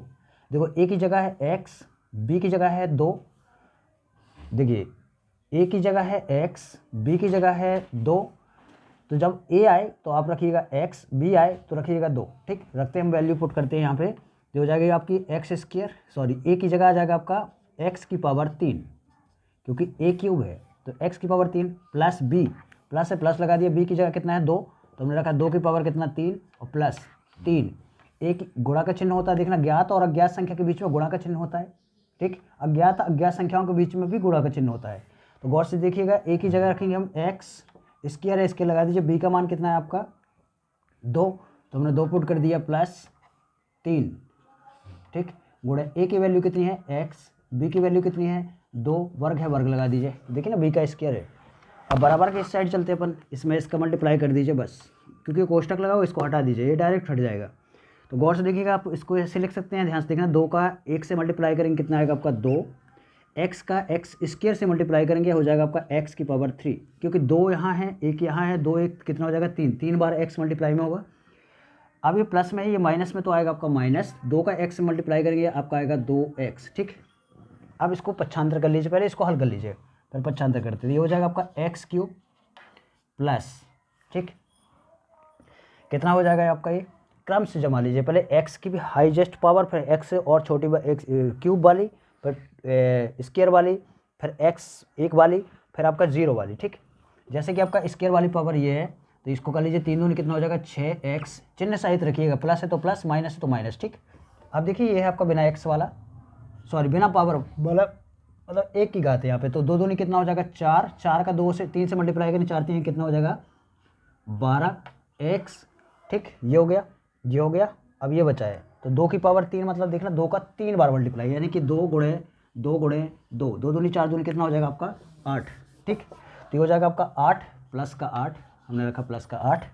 देखो a की जगह है x, b की जगह है 2, देखिए a की जगह है x, b की जगह है 2, तो जब a आए तो आप रखिएगा x, b आए तो रखिएगा 2, ठीक। रखते हैं हम वैल्यू पुट करते हैं यहाँ पे, जो हो जाएगी आपकी x स्क्वायर, सॉरी a की जगह आ जाएगा आपका x की पावर 3, क्योंकि a क्यूब है तो x की पावर 3 प्लस b, प्लस से प्लस लगा दिया, b की जगह कितना है 2, तो हमने रखा 2 की पावर कितना 3 और प्लस 3। एक गुणा का चिन्ह होता है, देखना ज्ञात और अज्ञात संख्या के बीच में गुणा का चिन्ह होता है, ठीक। अज्ञात संख्याओं के बीच में भी गुणा का चिन्ह होता है, तो गौर से देखिएगा a की जगह रखेंगे हम x स्क्वायर है, इसके लगा दीजिए। b का मान कितना है आपका 2, तो हमने 2 पुट कर दिया प्लस 3, ठीक। गुणा a की वैल्यू कितनी है x, b की वैल्यू कितनी है 2, वर्ग है, वर्ग लगा दीजिए, देखिए ना b का स्क्वायर है। अब बराबर के इस साइड चलते अपन, इसमें इसका मल्टीप्लाई कर दीजिए बस, क्योंकि कोष्टक लगाओ इसको हटा दीजिए, ये डायरेक्ट हट जाएगा। तो गौर से देखिएगा, आप इसको ऐसे लिख सकते हैं, ध्यान से देखना, 2 का 1 से मल्टीप्लाई करेंगे कितना आएगा आपका 2, x का x स्क्वायर से मल्टीप्लाई करेंगे हो जाएगा आपका x की पावर 3, क्योंकि 2 यहाँ है 1 यहाँ है, 2 1 कितना हो जाएगा 3, 3 बार x मल्टीप्लाई में होगा। अब ये प्लस में है, ये माइनस में, तो आएगा आपका माइनस 2 का x से मल्टीप्लाई करेंगे आपका आएगा 2x, ठीक। अब इसको पक्षांतर कर लीजिए, पहले इसको हल कर लीजिए फिर पक्षांतर करते, ये हो जाएगा आपका x क्यूब प्लस, ठीक, कितना हो जाएगा आपका, ये क्रम से जमा लीजिए, पहले x की भी हाईएस्ट पावर, फिर x और छोटी x क्यूब वाली, फिर स्क्वायर वाली, फिर x 1 वाली, फिर आपका 0 वाली, ठीक। जैसे कि आपका स्क्वायर वाली पावर ये है, तो इसको कर लीजिए 3 दूनी कितना हो जाएगा 6x, चिन्ह सहित रखिएगा, प्लस है तो प्लस, माइनस है तो माइनस, ठीक। अब देखिए ये है आपका बिना x वाला, सॉरी बिना पावर मतलब 1 की घात है यहाँ पे, तो 2 दूनी कितना हो जाएगा 4, 4 का 2 से 3 से मल्टीप्लाई करें, 4 3 कितना हो जाएगा 12x, ठीक। ये हो गया, ये हो गया। अब ये बचा है, तो 2 की पावर 3 मतलब देखना 2 का 3 बार मल्टीप्लाई, यानी कि 2 गुणे 2 गुणे 2, 2 दूनी 4 दूनी कितना हो जाएगा आपका 8, ठीक। तो ये हो जाएगा आपका 8 प्लस का 8, हमने रखा प्लस का 8।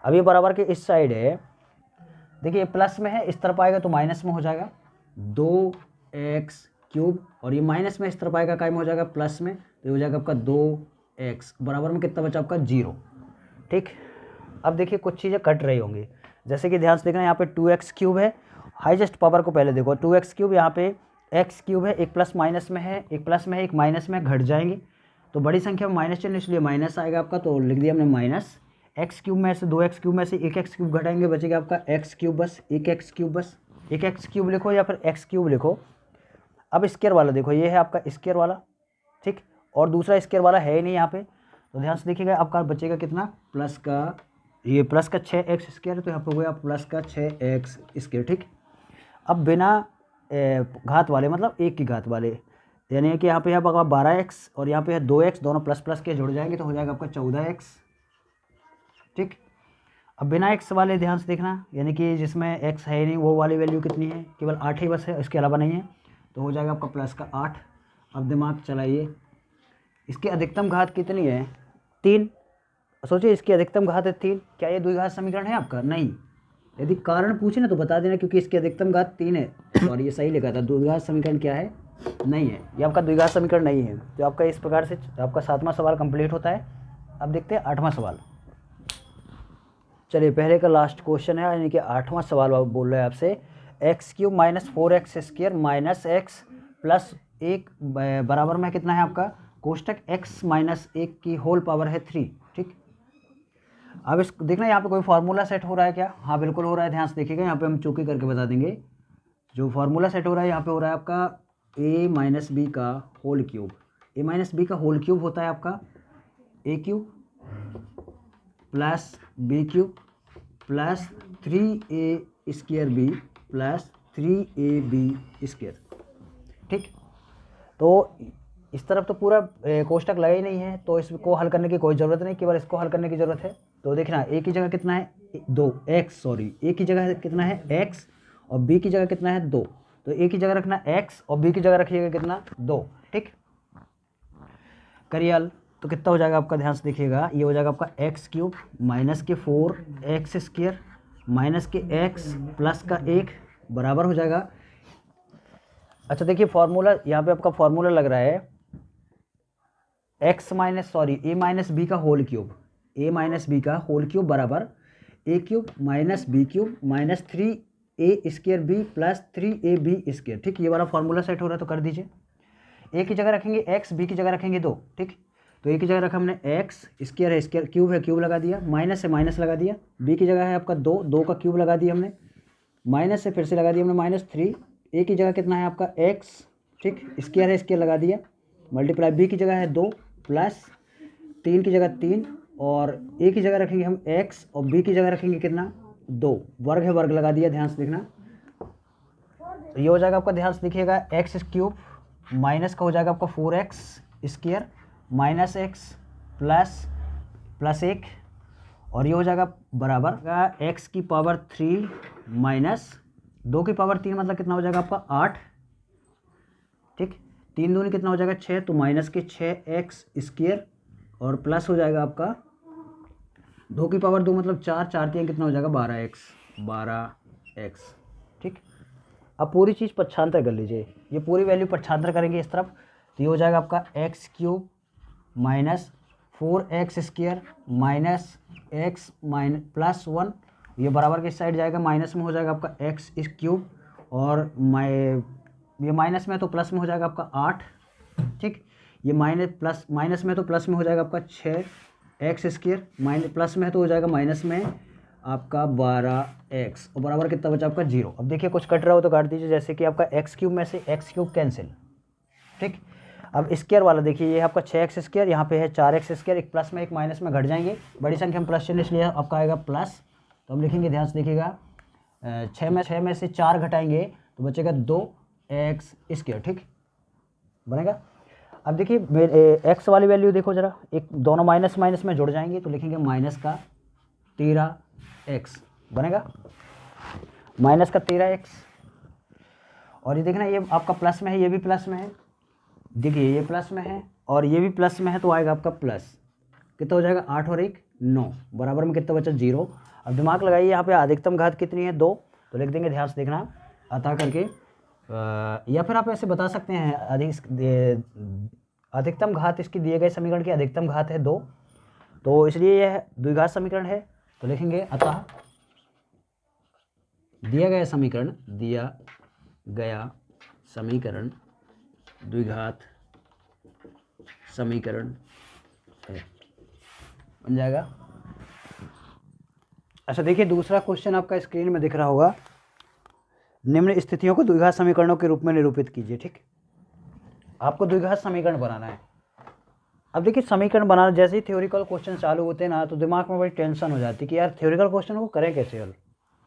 अब ये बराबर के इस साइड है, देखिए प्लस में है, इस तरफ आएगा तो माइनस में हो जाएगा 2x क्यूब, और ये माइनस में इस तरफ आएगा काय में हो जाएगा प्लस में, तो ये हो जाएगा आपका 2x, बराबर में कितना बचा आपका 0, ठीक। अब देखिए कुछ चीज़ें कट रही होंगी, जैसे कि ध्यान से देखना, यहाँ पे 2x क्यूब है, हाईएस्ट पावर को पहले देखो, 2x क्यूब, यहाँ पे x क्यूब है, एक प्लस माइनस में है, एक प्लस में है, एक माइनस में, घट जाएंगे, तो बड़ी संख्या में माइनस चिन्ह, इसलिए माइनस आएगा आपका, तो लिख दिया हमने माइनस। x क्यूब में से 2x क्यूब में से 1x क्यूब घटाएंगे, बचेगा आपका x क्यूब, बस 1x क्यूब, बस 1x क्यूब लिखो या फिर x क्यूब लिखो। अब स्क्वायर वाला देखो, ये है आपका स्क्वायर वाला, ठीक, और दूसरा स्क्वायर वाला है ही नहीं यहाँ पे, तो ध्यान से देखिएगा आपका बचेगा कितना, प्लस का, ये प्लस का 6x स्क्वायर, तो यहाँ पर हो गया प्लस का 6x स्क्वायर, ठीक। अब बिना घात वाले, मतलब 1 की घात वाले, यानी कि यहाँ पे है आपका 12x और यहाँ पे है 2x, दोनों प्लस प्लस के जुड़ जाएंगे, तो हो जाएगा आपका 14x, ठीक। अब बिना x वाले ध्यान से देखना, यानी कि जिसमें x है ही नहीं, वो वाली वैल्यू कितनी है, केवल 8 ही बस है, इसके अलावा नहीं है, तो हो जाएगा आपका प्लस का 8। अब दिमाग चलाइए, इसकी अधिकतम घात कितनी है 3, सोचिए इसकी अधिकतम घात है 3, क्या ये द्विघात समीकरण है आपका, नहीं। यदि कारण पूछे ना तो बता देना, क्योंकि इसकी अधिकतम घात 3 है, और ये सही लिखा था, द्विघात समीकरण क्या है, नहीं है, ये आपका द्विघात समीकरण नहीं है। तो आपका इस प्रकार से आपका 7वां सवाल कंप्लीट होता है। अब देखते हैं 8वां सवाल। चलिए पहले का लास्ट क्वेश्चन है, यानी कि 8वां सवाल बोल रहे हैं आपसे, x³ minus 4x² minus x plus 1 बराबर में कितना है आपका, कोष्टक x माइनस 1 की होल पावर है 3। ठीक, अब इस देखना यहाँ पे कोई फार्मूला सेट हो रहा है क्या, हाँ बिल्कुल हो रहा है, ध्यान से देखिएगा, यहाँ पे हम चौकी करके बता देंगे। जो फार्मूला सेट हो रहा है यहाँ पे हो रहा है आपका a माइनस बी का whole cube. a minus B का होल क्यूब होता है आपका a³ plus b³ plus 3a² plus 3ab²। ठीक, तो इस तरफ तो पूरा कोष्टक लगा ही नहीं है, तो इसको हल करने की कोई ज़रूरत नहीं, केवल इसको हल करने की ज़रूरत है। तो देखना a की जगह कितना है a की जगह कितना है x और b की जगह कितना है 2, तो a की जगह रखना x और b की जगह रखिएगा कितना 2। ठीक, करिए हल, तो कितना हो जाएगा आपका, ध्यान से देखिएगा, ये हो जाएगा आपका x³ माइनस के 4x² माइनस के x प्लस का 1 बराबर हो जाएगा। अच्छा देखिए फार्मूला यहाँ पे आपका फार्मूला लग रहा है a माइनस बी का whole cube, a minus B का होल क्यूब बराबर a³ minus b³ minus 3a² b plus 3ab²। ठीक, ये वाला फार्मूला सेट हो रहा है, तो कर दीजिए। a की जगह रखेंगे x, b की जगह रखेंगे 2। ठीक, तो a की जगह रखा हमने x, स्क्वायर है स्क्वायर, क्यूब है क्यूब लगा दिया, माइनस है माइनस लगा दिया, b की जगह है आपका 2 का क्यूब लगा दिया हमने, माइनस से फिर से लगा दिया हमने माइनस 3, a की जगह कितना है आपका x, ठीक, स्क्वायर है स्क्वायर लगा दिया, मल्टीप्लाई b की जगह है 2 प्लस 3 की जगह 3, और a की जगह रखेंगे हम x और b की जगह रखेंगे कितना 2, वर्ग है वर्ग लगा दिया, ध्यान से देखना। ये हो जाएगा आपका, ध्यान से देखिएगा, x³ माइनस का हो जाएगा आपका 4x² माइनस x प्लस 1, और ये हो जाएगा बराबर का x की पावर 3 माइनस 2 की पावर 3, मतलब कितना हो जाएगा आपका 8। ठीक, 3 दूनी कितना हो जाएगा 6, तो माइनस के 6x² और प्लस हो जाएगा आपका 2 की पावर 2 मतलब 4, 4 3 कितना हो जाएगा 12x। ठीक, अब पूरी चीज़ पक्षांतर कर लीजिए, ये पूरी वैल्यू पक्षांतर करेंगे इस तरफ, तो ये हो जाएगा आपका x³ minus 4x² minus x plus 1, ये बराबर के साइड जाएगा, माइनस में हो जाएगा आपका x³ और ये माइनस में तो प्लस में हो जाएगा आपका 8। ठीक, ये माइनस में तो प्लस में हो जाएगा आपका 6x², माइनस प्लस में तो हो जाएगा माइनस में आपका 12x, और बराबर कितना बचा आपका 0। अब देखिए कुछ कट रहा हो तो काट दीजिए, जैसे कि आपका x³ में से x³ कैंसिल। ठीक, अब स्क्वायर वाला देखिए, ये आपका 6x², यहाँ पे है 4x², एक प्लस में एक माइनस में घट जाएंगे, बड़ी संख्या में प्लस चिन्ह इसलिए आपका आएगा प्लस, तो हम लिखेंगे, ध्यान से देखिएगा, 6 में से 4 घटाएंगे तो बचेगा 2x²। ठीक, बनेगा। अब देखिए एक्स वाली वैल्यू देखो जरा, एक दोनों माइनस माइनस में जुड़ जाएंगे, तो लिखेंगे माइनस का 13x बनेगा, माइनस का 13x। और ये देखना, ये आपका प्लस में है, ये भी प्लस में है, देखिए ये प्लस में है और ये भी प्लस में है, तो आएगा आपका प्लस, कितना हो जाएगा 8 और 1 9, बराबर में कितना बचा 0। अब दिमाग लगाइए, यहाँ पे अधिकतम घात कितनी है 2, तो लिख देंगे, ध्यान से देखना, अतः करके या फिर आप ऐसे बता सकते हैं, अधिकतम घात इसकी दिए गए समीकरण की अधिकतम घात है 2, तो इसलिए यह द्विघात समीकरण है, तो लिखेंगे अतः दिया गया समीकरण द्विघात समीकरण है, बन जाएगा। अच्छा देखिए दूसरा क्वेश्चन आपका स्क्रीन में दिख रहा होगा, निम्न स्थितियों को द्विघात समीकरणों के रूप में निरूपित कीजिए। ठीक, आपको द्विघात समीकरण बनाना है। अब देखिए समीकरण बनाना, जैसे ही थ्योरिकल क्वेश्चन चालू होते हैं ना, तो दिमाग में बड़ी टेंशन हो जाती है कि यार थ्योरिकल क्वेश्चन को करें कैसे हल,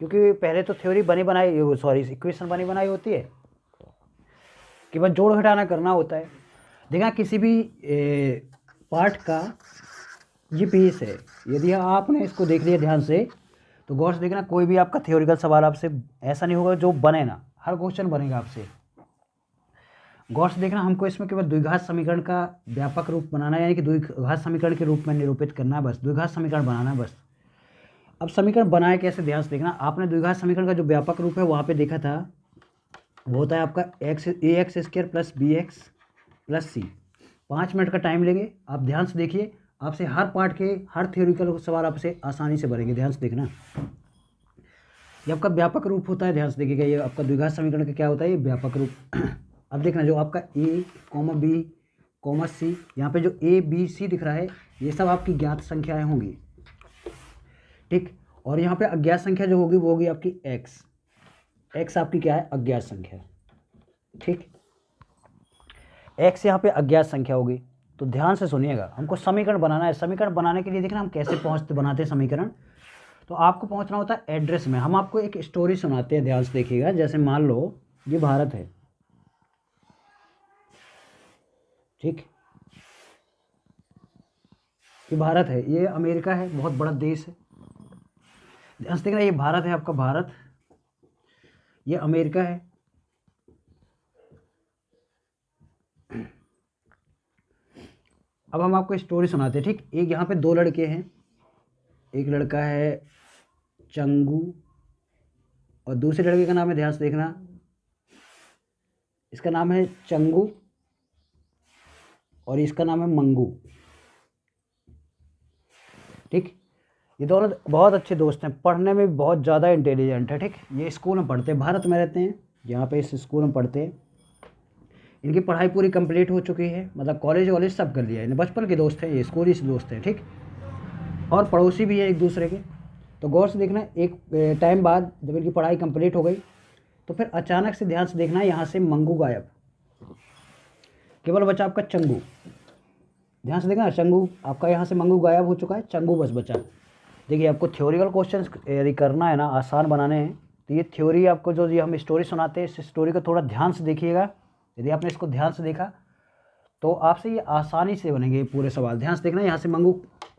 क्योंकि पहले तो थ्योरी इक्वेशन बनी बनाई होती है कि बस जोड़ घटाना करना होता है। देखा किसी भी पार्ट का ये पेज है, यदि आपने इसको देख लिया ध्यान से, तो गौर से देखना, कोई भी आपका थ्योरिकल सवाल आपसे ऐसा नहीं होगा जो बने ना, हर क्वेश्चन बनेगा आपसे। गौर से देखना, हमको इसमें केवल द्विघात समीकरण का व्यापक रूप बनाना है, यानी कि द्विघात समीकरण के रूप में निरूपित करना है, बस द्विघात समीकरण बनाना है बस। अब समीकरण बनाए कैसे, ध्यान से देखना, आपने द्विघात समीकरण का जो व्यापक रूप है वहाँ पे देखा था, वो होता है आपका ax² plus bx plus c। 5 minute का टाइम लेंगे, आप ध्यान से देखिए, आपसे हर पार्ट के हर थ्योरिकल सवाल आपसे आसानी से बनेंगे। ध्यान से देखना, ये आपका व्यापक रूप होता है। ध्यान से देखिएगा, ये आपका द्विघात समीकरण का क्या होता है, ये व्यापक रूप। अब देखना, जो आपका ए कॉमा बी कॉमा सी, यहाँ पे जो ए बी सी दिख रहा है, ये सब आपकी ज्ञात संख्याएं होंगी, ठीक। और यहाँ पे अज्ञात संख्या जो होगी वो होगी आपकी एक्स। एक्स आपकी क्या है, अज्ञात संख्या, ठीक। एक्स यहाँ पे अज्ञात संख्या होगी। तो ध्यान से सुनिएगा, हमको समीकरण बनाना है। समीकरण बनाने के लिए देखना हम कैसे बनाते हैं समीकरण। तो आपको पहुंचना होता है एड्रेस में। हम आपको एक स्टोरी सुनाते हैं, ध्यान से देखिएगा। जैसे मान लो ये भारत है, ठीक, ये भारत है, ये अमेरिका है, बहुत बड़ा देश है। ध्यान से देखना, ये भारत है आपका, भारत, ये अमेरिका है, अब हम आपको स्टोरी सुनाते हैं, ठीक। एक यहाँ पे दो लड़के हैं, एक लड़का है चंगू और दूसरे लड़के का नाम है, ध्यान से देखना, इसका नाम है चंगू और इसका नाम है मंगू, ठीक। ये दोनों बहुत अच्छे दोस्त हैं, पढ़ने में बहुत ज़्यादा इंटेलिजेंट है, ठीक। ये स्कूल में पढ़ते हैं, भारत में रहते हैं, यहाँ पे इस स्कूल में पढ़ते हैं। इनकी पढ़ाई पूरी कंप्लीट हो चुकी है, मतलब कॉलेज वॉलेज सब कर लिया है। इन्हें बचपन के दोस्त हैं, ये स्कूल ही से दोस्त हैं, ठीक। और पड़ोसी भी हैं एक दूसरे के। तो गौर से देखना, एक टाइम बाद जब इनकी पढ़ाई कंप्लीट हो गई तो फिर अचानक से, ध्यान से देखना, यहाँ से मंगू गायब, केवल बचा आपका चंगू। ध्यान से देखना, चंगू आपका यहाँ से, मंगू गायब हो चुका है, चंगू बस बचा। देखिए, आपको थ्योरिकल क्वेश्चंस यदि करना है ना, आसान बनाने हैं, तो ये थ्योरी आपको जो ये हम स्टोरी सुनाते हैं, इस स्टोरी को थोड़ा ध्यान से देखिएगा। यदि आपने इसको ध्यान से देखा तो आपसे ये आसानी से बनेंगे ये पूरे सवाल। ध्यान से देखना, यहाँ से मंगू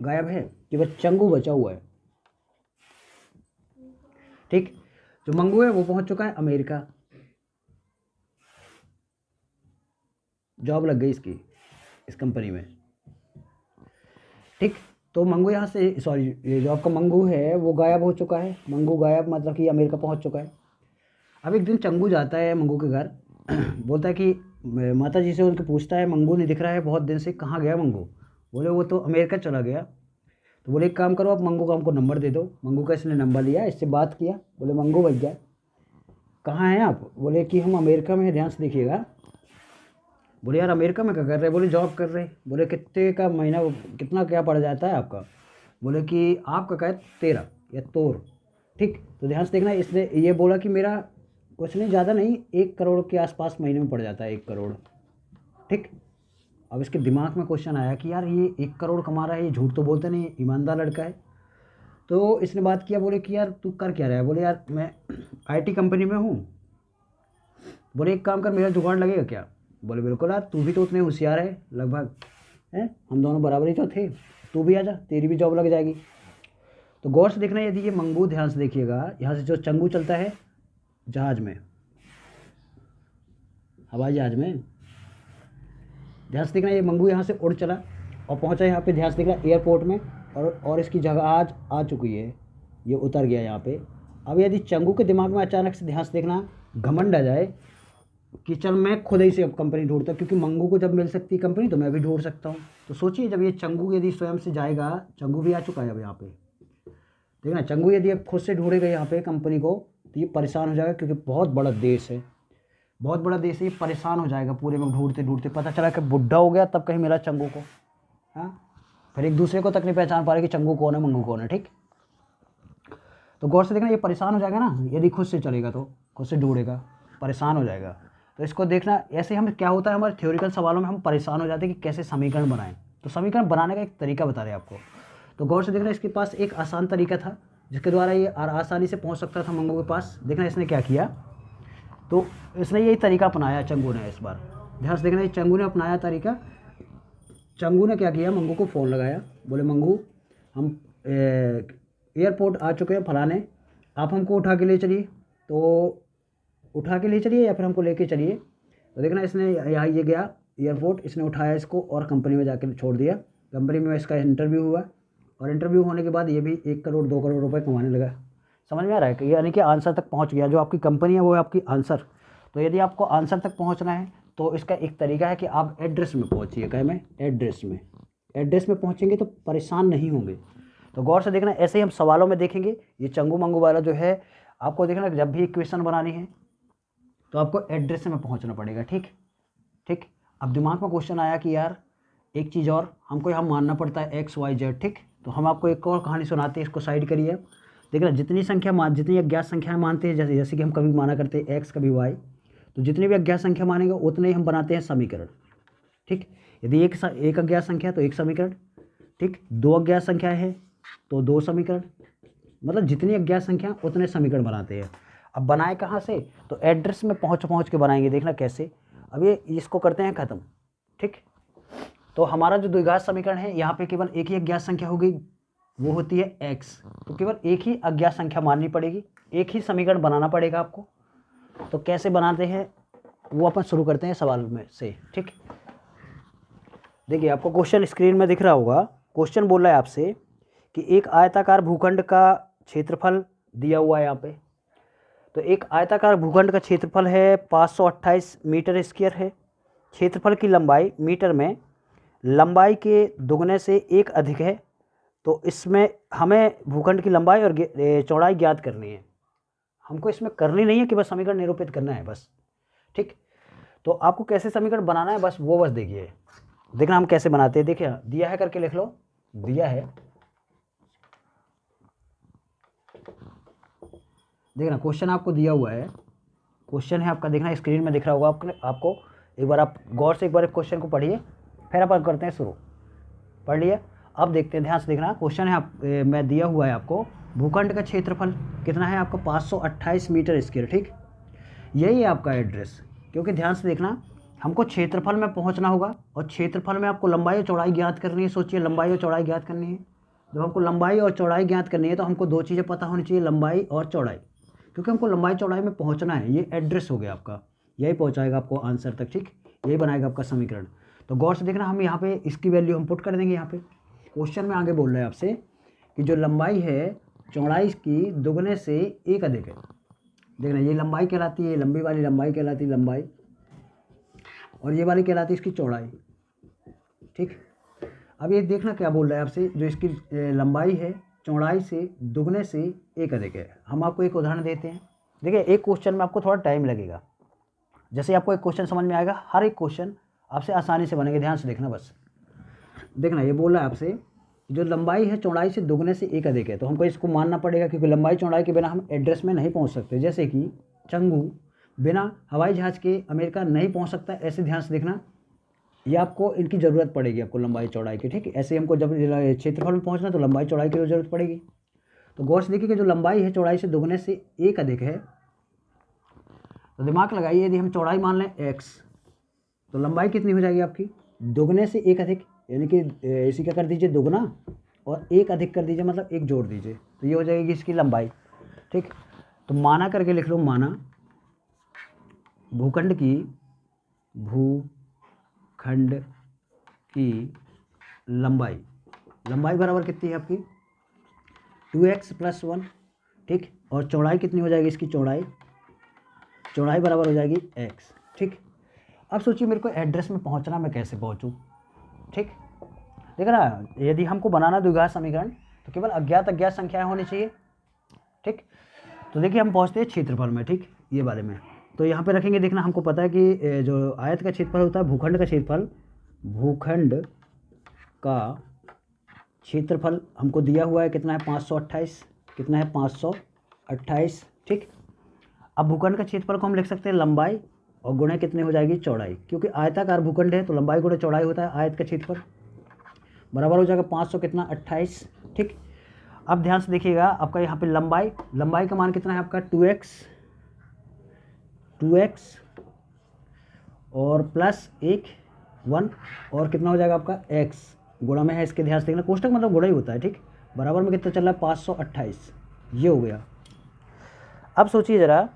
गायब है, केवल चंगू बचा हुआ है, ठीक। जो मंगू है वो पहुंच चुका है अमेरिका, जॉब लग गई इसकी, इस कंपनी में, ठीक। तो मंगू यहाँ से, सॉरी, ये जो आपका मंगू है वो गायब हो चुका है। मंगू गायब मतलब कि अमेरिका पहुंच चुका है। अब एक दिन चंगू जाता है मंगू के घर, बोलता है कि माता जी से उनके पूछता है, मंगू नहीं दिख रहा है बहुत दिन से, कहाँ गया मंगू? बोले वो तो अमेरिका चला गया। तो बोले एक काम करो, आप मंगू का हमको नंबर दे दो। मंगू का इसने नंबर लिया, इससे बात किया, बोले मंगू भैया कहाँ हैं आप? बोले कि हम अमेरिका में हैं। ध्यान से देखिएगा। बोले यार अमेरिका में क्या कर रहे? बोले जॉब कर रहे। बोले कितने का महीना, कितना क्या पड़ जाता है आपका? बोले कि आपका क्या है 13 या तोर, ठीक। तो ध्यान से देखना, इसने ये बोला कि मेरा कुछ नहीं, ज़्यादा नहीं, 1 करोड़ के आसपास महीने में पड़ जाता है, 1 करोड़, ठीक। अब इसके दिमाग में क्वेश्चन आया कि यार ये 1 करोड़ कमा रहा है, ये झूठ तो बोलता नहीं, ईमानदार लड़का है। तो इसने बात किया, बोले कि यार तू कर क्या रहा है? बोले यार मैं IT कंपनी में हूँ। बोले एक काम कर, मेरा जुगाड़ लगेगा क्या? बोले बिल्कुल यार, तू भी तो उतने होशियार है लगभग, हैं, हम दोनों बराबर ही तो थे, तू भी आ जा, तेरी भी जॉब लग जाएगी। तो गौर से देखना, यदि ये मंगू, ध्यान से देखिएगा, यहाँ से जो चंगू चलता है जहाज में, हवाई जहाज में, ध्यान से देखना, ये मंगू यहाँ से उड़ चला और पहुँचा यहाँ पे, ध्यान से देखना, एयरपोर्ट में, और इसकी जगह आज आ चुकी है, ये उतर गया यहाँ पे। अब यदि चंगू के दिमाग में अचानक से, ध्यान से देखना, घमंड आ जाए कि चल मैं खुद ही से अब कंपनी ढूंढता हूँ, क्योंकि मंगू को जब मिल सकती है कंपनी तो मैं भी ढूंढ सकता हूँ। तो सोचिए, जब ये चंगू यदि स्वयं से जाएगा, चंगू भी आ चुका है अब यहाँ पे, देखना, चंगू यदि अब खुद से ढूंढेगा यहाँ पे कंपनी को, तो ये परेशान हो जाएगा, क्योंकि बहुत बड़ा देश है, बहुत बड़ा देश है, ये परेशान हो जाएगा पूरे में ढूंढते ढूंढते। पता चला कि बुढ़ा हो गया, तब कहीं मिला चंगू को, हाँ, फिर एक दूसरे को तक नहीं पहचान पा रहे कि चंगू कौन है, मंगू कौन है, ठीक। तो गौर से देखना, ये परेशान हो जाएगा ना, यदि खुद से चलेगा तो, खुद से ढूंढेगा, परेशान हो जाएगा। तो इसको देखना, ऐसे हम क्या होता है हमारे थ्योरिकल सवालों में, हम परेशान हो जाते हैं कि कैसे समीकरण बनाएं। तो समीकरण बनाने का एक तरीका बता रहे हैं आपको। तो गौर से देखना, इसके पास एक आसान तरीका था जिसके द्वारा ये आसानी से पहुंच सकता था मंगू के पास। देखना इसने क्या किया, तो इसने यही तरीका अपनाया चंगू ने इस बार। ध्यान से देखना, ये चंगू ने अपनाया तरीका। चंगू ने क्या किया, मंगू को फ़ोन लगाया, बोले मंगू हम एयरपोर्ट आ चुके हैं फलाने, आप हमको उठा के ले चलिए। तो उठा के ले चलिए या फिर हमको लेके चलिए। तो देखना, इसने यहाँ ये गया एयरपोर्ट, इसने उठाया इसको और कंपनी में जाकर छोड़ दिया। कंपनी में इसका इंटरव्यू हुआ और इंटरव्यू होने के बाद ये भी 1 करोड़ 2 करोड़ रुपए कमाने लगा। समझ में आ रहा है कि यानी कि आंसर तक पहुंच गया। जो आपकी कंपनी है वो है आपकी आंसर। तो यदि आपको आंसर तक पहुंचना है तो इसका एक तरीका है कि आप एड्रेस में पहुंचिए। कहे में एड्रेस में, एड्रेस में पहुँचेंगे तो परेशान नहीं होंगे। तो गौर से देखना, ऐसे ही हम सवालों में देखेंगे। ये चंगू मंगू वाला जो है आपको देखना, जब भी इक्वेशन बनानी है तो आपको एड्रेस में पहुंचना पड़ेगा। ठीक ठीक। अब दिमाग में क्वेश्चन आया कि यार एक चीज़ और, हमको यहाँ मानना पड़ता है एक्स वाई जेड। ठीक, तो हम आपको एक और कहानी सुनाते हैं, इसको साइड करिए। देखना, जितनी अज्ञात संख्याएँ मानते हैं, जैसे कि हम कभी माना करते हैं एक्स कभी वाई, तो जितनी भी अज्ञात संख्या मानेंगे उतने ही हम बनाते हैं समीकरण। ठीक, यदि एक अज्ञात संख्या है तो एक समीकरण। ठीक, दो अज्ञात संख्या है तो दो समीकरण। मतलब जितनी अज्ञात संख्या उतने समीकरण बनाते हैं। अब बनाए कहाँ से, तो एड्रेस में पहुँच के बनाएंगे। देखना कैसे। अब ये इसको करते हैं ख़त्म। ठीक, तो हमारा जो द्विघात समीकरण है, यहाँ पे केवल एक ही अज्ञात संख्या होगी, वो होती है x। तो केवल एक ही अज्ञात संख्या माननी पड़ेगी, एक ही समीकरण बनाना पड़ेगा आपको। तो कैसे बनाते हैं वो अपन शुरू करते हैं सवाल में से। ठीक, देखिए आपको क्वेश्चन स्क्रीन में दिख रहा होगा। क्वेश्चन बोल रहा है आपसे कि एक आयताकार भूखंड का क्षेत्रफल दिया हुआ है यहाँ पे। तो एक आयताकार भूखंड का क्षेत्रफल है 528 मीटर स्क्वायर है। क्षेत्रफल की लंबाई मीटर में लंबाई के दुगने से एक अधिक है। तो इसमें हमें भूखंड की लंबाई और चौड़ाई ज्ञात करनी है। हमको इसमें करनी नहीं है कि बस समीकरण निरूपित करना है बस। ठीक, तो आपको कैसे समीकरण बनाना है बस वो देखिए। देखना हम कैसे बनाते हैं। देखिए दिया है करके लिख लो, दिया है। देखना क्वेश्चन आपको दिया हुआ है, क्वेश्चन है आपका, देखना स्क्रीन में दिख रहा होगा आपको। एक बार आप गौर से एक बार क्वेश्चन को पढ़िए, फिर अपन करते हैं शुरू। पढ़ लिया, अब देखते हैं, ध्यान से देखना। क्वेश्चन है मैं दिया हुआ है आपको, भूखंड का क्षेत्रफल कितना है आपका 528 मीटर स्क्वायर। ठीक, यही है आपका एड्रेस। क्योंकि ध्यान से देखना, हमको क्षेत्रफल में पहुंचना होगा और क्षेत्रफल में आपको लंबाई और चौड़ाई ज्ञात करनी है। सोचिए, लंबाई और चौड़ाई ज्ञात करनी है। जब हमको लंबाई और चौड़ाई ज्ञात करनी है तो हमको दो चीज़ें पता होनी चाहिए, लंबाई और चौड़ाई। क्योंकि हमको लंबाई चौड़ाई में पहुंचना है, ये एड्रेस हो गया आपका, यही पहुंचाएगा आपको आंसर तक। ठीक, यही बनाएगा आपका समीकरण। तो गौर से देखना, हम यहाँ पे इसकी वैल्यू हम पुट कर देंगे। यहाँ पे क्वेश्चन में आगे बोल रहे हैं आपसे कि जो लंबाई है चौड़ाई की दुगने से एक अधिक है। देखना, ये लंबाई कहलाती है, लंबी वाली लंबाई कहलाती है लंबाई, और ये वाली कहलाती है इसकी चौड़ाई। ठीक, अब ये देखना क्या बोल रहा है आपसे, जो इसकी लंबाई है चौड़ाई से दुगने से एक अधिक है। हम आपको एक उदाहरण देते हैं। देखिए, एक क्वेश्चन में आपको थोड़ा टाइम लगेगा। जैसे आपको एक क्वेश्चन समझ में आएगा, हर एक क्वेश्चन आपसे आसानी से बनेंगे। ध्यान से देखना बस। देखना, ये बोल रहा है आपसे जो लंबाई है चौड़ाई से दुगने से एक अधिक है। तो हमको इसको मानना पड़ेगा, क्योंकि लंबाई चौड़ाई के बिना हम एड्रेस में नहीं पहुंच सकते। जैसे कि चंगू बिना हवाई जहाज़ के अमेरिका नहीं पहुंच सकता, ऐसे ध्यान से देखना। ये आपको इनकी ज़रूरत पड़ेगी, आपको लंबाई चौड़ाई की। ठीक है, ऐसे हमको जब क्षेत्रफल में पहुंचना तो लंबाई चौड़ाई की ज़रूरत पड़ेगी। तो गौर से देखिए कि जो लंबाई है चौड़ाई से दुगने से एक अधिक है, तो दिमाग लगाइए, यदि हम चौड़ाई मान लें x, तो लंबाई कितनी हो जाएगी आपकी दुगने से एक अधिक, यानी कि इसी का कर दीजिए दुगना और एक अधिक कर दीजिए, मतलब एक जोड़ दीजिए, तो ये हो जाएगी इसकी लंबाई। ठीक, तो माना करके लिख लो, माना भूखंड की लंबाई बराबर कितनी है आपकी 2x + 1। ठीक, और चौड़ाई कितनी हो जाएगी इसकी चौड़ाई बराबर हो जाएगी x। ठीक, अब सोचिए मेरे को एड्रेस में पहुंचना, मैं कैसे पहुंचूं। ठीक, देख ना, यदि हमको बनाना द्विघात समीकरण तो केवल अज्ञात संख्याएं होनी चाहिए। ठीक, तो देखिए हम पहुंचते हैं क्षेत्रफल में। ठीक, ये वाले में तो यहाँ पे रखेंगे। देखना, हमको पता है कि जो आयत का क्षेत्रफल होता है, भूखंड का क्षेत्रफल हमको दिया हुआ है, कितना है 528, कितना है 528। ठीक, अब भूखंड का क्षेत्रफल को हम लिख सकते हैं लंबाई और गुणे कितने हो जाएगी चौड़ाई, क्योंकि आयताकार भूखंड है तो लंबाई गुणे चौड़ाई होता है आयत का क्षेत्रफल, बराबर हो जाएगा 500 कितना 28। ठीक, अब ध्यान से देखिएगा, आपका यहाँ पे लंबाई का मान कितना है आपका 2x और प्लस 1 और कितना हो जाएगा आपका x, गुणा में है इसके, ध्यान से देखना, कोष्टक मतलब गुणा ही होता है। ठीक, बराबर में कितना चल रहा है 528, ये हो गया। अब सोचिए ज़रा,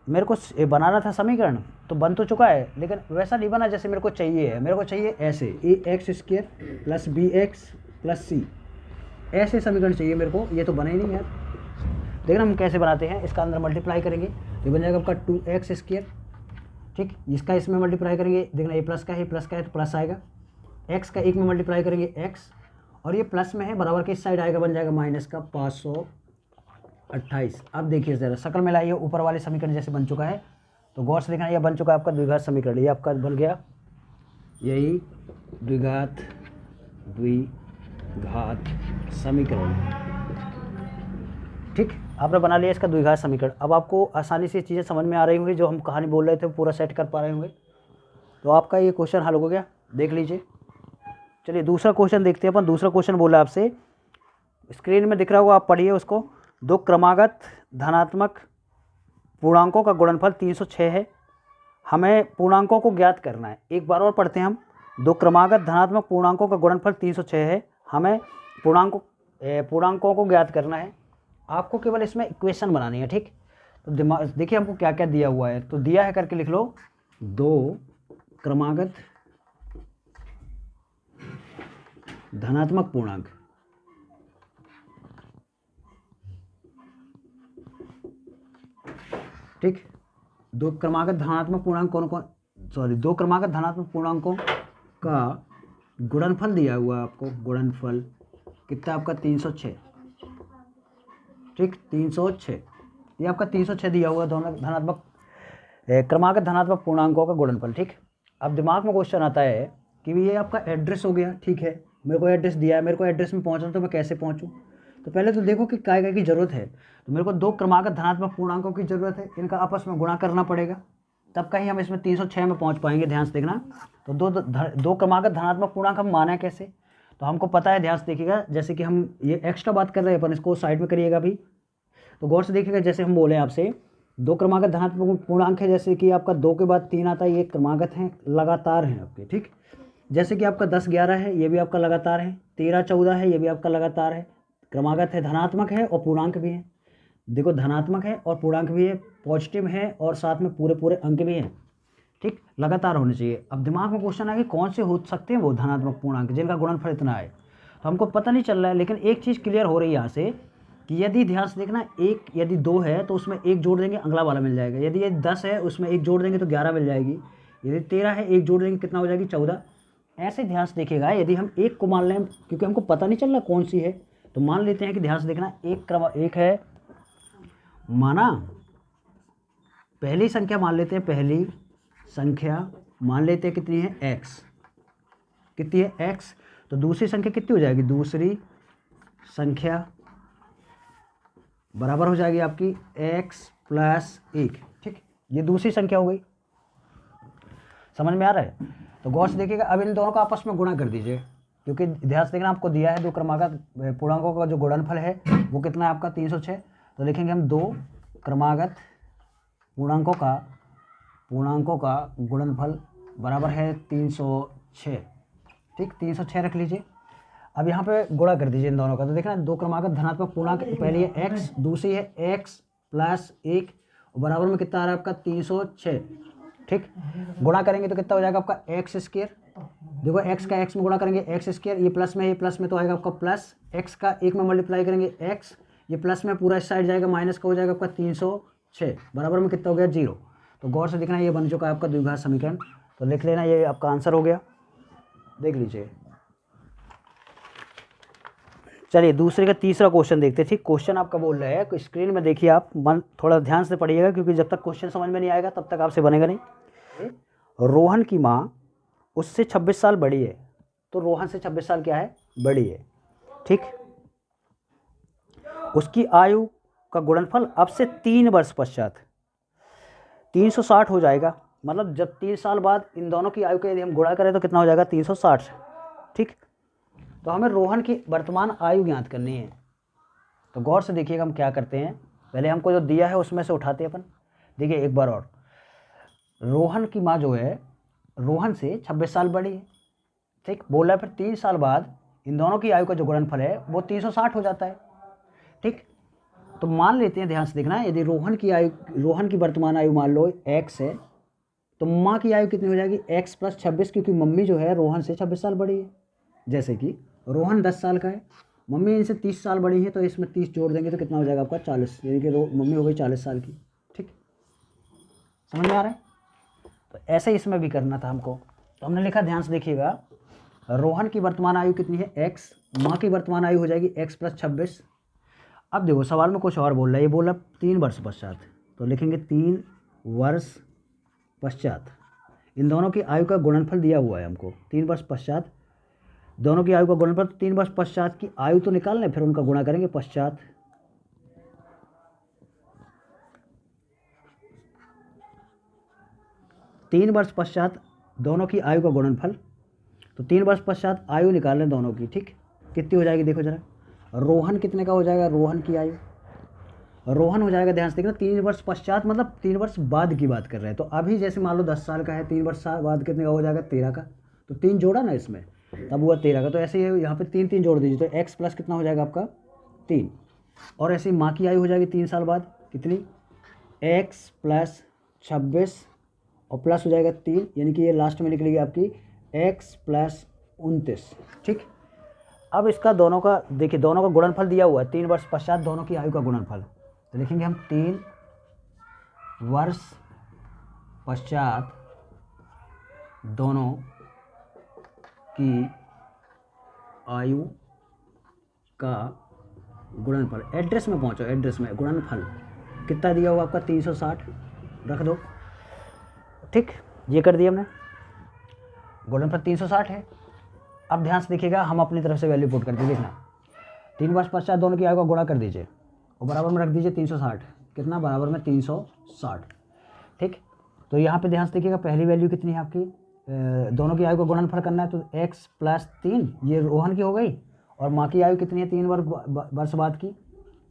मेरे को बनाना था समीकरण तो बन तो चुका है, लेकिन वैसा नहीं बना जैसे मेरे को चाहिए है। मेरे को चाहिए ऐसे ax² + bx + c, ऐसे समीकरण चाहिए मेरे को। ये तो बना ही नहीं यार। देखना हम कैसे बनाते हैं, इसका अंदर मल्टीप्लाई करेंगे, ये बन जाएगा आपका 2x²। ठीक, इसका इसमें मल्टीप्लाई करेंगे, देखना ये प्लस का है तो प्लस आएगा, एक्स का 1 में मल्टीप्लाई करेंगे एक्स, और ये प्लस में है, बराबर के इस साइड आएगा, बन जाएगा माइनस का 528। अब देखिए ज़रा शक्ल में लाइए, ऊपर वाले समीकरण जैसे बन चुका है, तो गौर से देखना, ये बन चुका है आपका द्विघात समीकरण, ये आपका बन गया यही द्विघात समीकरण। ठीक, आपने बना लिया इसका द्विघात समीकरण। अब आपको आसानी से चीज़ें समझ में आ रही होंगी, जो हम कहानी बोल रहे थे वो पूरा सेट कर पा रहे होंगे। तो आपका ये क्वेश्चन हल हो गया, देख लीजिए। चलिए दूसरा क्वेश्चन देखते हैं अपन। दूसरा क्वेश्चन बोला आपसे, स्क्रीन में दिख रहा होगा, आप पढ़िए उसको। दो क्रमागत धनात्मक पूर्णांकों का गुणनफल 306 है, हमें पूर्णांकों को ज्ञात करना है। एक बार और पढ़ते हैं हम। दो क्रमागत धनात्मक पूर्णांकों का गुणनफल 306 है, हमें पूर्णांकों को ज्ञात करना है। आपको केवल इसमें इक्वेशन बनानी है, ठीक। तो दिमाग देखिए हमको क्या क्या दिया हुआ है, तो दिया है करके लिख लो, दो क्रमागत धनात्मक पूर्णांक, ठीक। दो क्रमागत धनात्मक पूर्णांक दो क्रमागत धनात्मक पूर्णांकों का गुणनफल दिया हुआ है आपको। गुणनफल कितना आपका 306, ठीक, 306, ये आपका 306 दिया हुआ है, दोनों धनात्मक क्रमागत धनात्मक पूर्णांकों का गुणनफल, ठीक। अब दिमाग में क्वेश्चन आता है कि ये आपका एड्रेस हो गया, ठीक है, मेरे को एड्रेस दिया है, मेरे को एड्रेस में पहुंचना, तो मैं कैसे पहुंचूं? तो पहले तो देखो कि काय की ज़रूरत है। तो मेरे को दो क्रमागत धनात्मक पूर्णांकों की ज़रूरत है, इनका आपस में गुणा करना पड़ेगा, तब कहीं हम इसमें 306 में पहुंच पाएंगे। ध्यान से देखना, तो दो क्रमागत धनात्मक पूर्णांक हम माने कैसे, तो हमको पता है, ध्यान से देखिएगा, जैसे कि हम ये एक्स्ट्रा बात कर रहे हैं अपन, इसको साइड में करिएगा अभी। तो गौर से देखिएगा, जैसे हम बोले आपसे दो क्रमागत धनात्मक पूर्णांक है, जैसे कि आपका 2 के बाद 3 आता है, ये क्रमागत हैं, लगातार हैं आपके, ठीक। जैसे कि आपका 10 11 है, ये भी आपका लगातार है, 13 14 है, ये भी आपका लगातार है, क्रमागत है, धनात्मक है और पूर्णांक भी है। देखो धनात्मक है और पूर्णांक भी है, पॉजिटिव है और साथ में पूरे पूरे अंक भी हैं, ठीक, लगातार होने चाहिए। अब दिमाग में क्वेश्चन है कि कौन से हो सकते हैं वो धनात्मक पूर्णांक जिनका गुणनफल इतना है, तो हमको पता नहीं चल रहा है, लेकिन एक चीज़ क्लियर हो रही है यहाँ से कि यदि ध्यान से देखना, यदि 2 है तो उसमें 1 जोड़ देंगे, अगला वाला मिल जाएगा। यदि ये 10 है, उसमें 1 जोड़ देंगे तो 11 मिल जाएगी। यदि 13 है, 1 जोड़ देंगे कितना हो जाएगी, 14। ऐसे ध्यान से देखिएगा, यदि हम एक को मान लें, क्योंकि हमको पता नहीं चल रहा कौन सी है, तो मान लेते हैं कि ध्यान से देखना, एक है माना, पहली संख्या मान लेते हैं, पहली संख्या मान लेते हैं कितनी है, x, कितनी है x, तो दूसरी संख्या कितनी हो जाएगी, दूसरी संख्या बराबर हो जाएगी आपकी x + 1, ठीक, ये दूसरी संख्या हो गई। समझ में आ रहा है? तो गौर से देखिएगा, अब इन दोनों का आपस में गुणा कर दीजिए, क्योंकि ध्यान से देखना, आपको दिया है दो क्रमागत पूर्णांकों का जो गुणनफल है वो कितना है आपका 306। तो लिखेंगे हम दो क्रमागत पूर्णांकों का गुणनफल बराबर है 306, ठीक, 306 रख लीजिए। अब यहाँ पे गुणा कर दीजिए इन दोनों का, तो देखना दो क्रमागत धनात्मक पूर्णांक, पहली है x, दूसरी है x + 1, बराबर में कितना आ रहा है आपका 306, ठीक। गुणा करेंगे तो कितना हो जाएगा आपका x², देखो x का x में गुणा करेंगे x², ये प्लस में, ये प्लस में तो आएगा आपका प्लस, x का 1 में मल्टीप्लाई करेंगे x, ये प्लस में पूरा इस साइड जाएगा, माइनस का हो जाएगा आपका 306, बराबर में कितना हो गया 0। तो गौर से देखना, ये बन चुका है आपका द्विघात समीकरण, तो लिख लेना, ये आपका आंसर हो गया, देख लीजिए। चलिए दूसरे का तीसरा क्वेश्चन देखते हैं, ठीक। क्वेश्चन आपका बोल रहा है, स्क्रीन में देखिए, आप मन थोड़ा ध्यान से पढ़िएगा, क्योंकि जब तक क्वेश्चन समझ में नहीं आएगा तब तक आपसे बनेगा नहीं। रोहन की माँ उससे 26 साल बड़ी है, तो रोहन से 26 साल क्या है, बड़ी है, ठीक। उसकी आयु का गुणनफल अब से 3 वर्ष पश्चात 360 हो जाएगा, मतलब जब 3 साल बाद इन दोनों की आयु के यदि हम गुणा करें तो कितना हो जाएगा 360, ठीक। तो हमें रोहन की वर्तमान आयु ज्ञात करनी है। तो गौर से देखिएगा, हम क्या करते हैं, पहले हमको जो दिया है उसमें से उठाते हैं अपन। देखिए एक बार और, रोहन की माँ जो है रोहन से 26 साल बड़ी है, ठीक, बोला है, फिर 3 साल बाद इन दोनों की आयु का जो गुणनफल है वो 360 हो जाता है, ठीक। तो मान लेते हैं, ध्यान से देखना, यदि रोहन की वर्तमान आयु मान लो x है, तो माँ की आयु कितनी हो जाएगी x + 26, क्योंकि मम्मी जो है रोहन से 26 साल बड़ी है। जैसे कि रोहन 10 साल का है, मम्मी इनसे 30 साल बड़ी है, तो इसमें 30 जोड़ देंगे तो कितना हो जाएगा आपका 40, यानी कि मम्मी हो गई 40 साल की, ठीक। समझ में आ रहा है? तो ऐसे इसमें भी करना था हमको, तो हमने लिखा, ध्यान से देखिएगा, रोहन की वर्तमान आयु कितनी है x, माँ की वर्तमान आयु हो जाएगी x + 26। अब देखो सवाल में कुछ और बोल रहा है, ये बोल रहा 3 वर्ष पश्चात, तो लिखेंगे 3 वर्ष पश्चात। इन दोनों की आयु का गुणनफल दिया हुआ है हमको, 3 वर्ष पश्चात दोनों की आयु का गुणनफल, तो 3 वर्ष पश्चात की आयु तो निकालना है, फिर उनका गुणा करेंगे पश्चात। 3 वर्ष पश्चात दोनों की आयु का गुणनफल, तो 3 वर्ष पश्चात आयु निकाल लें दोनों की, ठीक। कितनी हो जाएगी देखो जरा, रोहन कितने का हो जाएगा, रोहन की आयु, रोहन हो जाएगा, ध्यान से देखना 3 वर्ष पश्चात मतलब 3 वर्ष बाद की बात कर रहे हैं। तो अभी जैसे मान लो 10 साल का है, 3 वर्ष बाद कितने का हो जाएगा, 13 का, तो 3 जोड़ा ना इसमें, तब हुआ 13 का। तो ऐसे ही यहाँ पे 3 जोड़ दीजिए, तो x प्लस कितना हो जाएगा आपका 3। और ऐसे ही माँ की आयु हो जाएगी 3 साल बाद, कितनी, x + 26 और प्लस हो जाएगा 3, यानी कि ये लास्ट में निकलेगी आपकी x + 29, ठीक। अब इसका दोनों का देखिए, दोनों का गुणनफल दिया हुआ है, 3 वर्ष पश्चात दोनों की आयु का गुणनफल, तो लिखेंगे हम 3 वर्ष पश्चात दोनों की आयु का गुणनफल। एड्रेस में पहुंचो, एड्रेस में गुणनफल कितना दिया हुआ आपका 360 रख दो, ठीक। ये कर दिया हमने, गुणनफल 360 है। अब ध्यान से देखिएगा, हम अपनी तरफ से वैल्यू पुट करके देखना, 3 वर्ष पश्चात दोनों की आयु का गुणा कर दीजिए और बराबर में रख दीजिए 360, कितना बराबर में 360, ठीक। तो यहाँ पे ध्यान से देखिएगा, पहली वैल्यू कितनी है आपकी, दोनों की आयु का गुणनफल करना है, तो x + 3 ये रोहन की हो गई, और माँ की आयु कितनी है 3 वर्ष बाद की,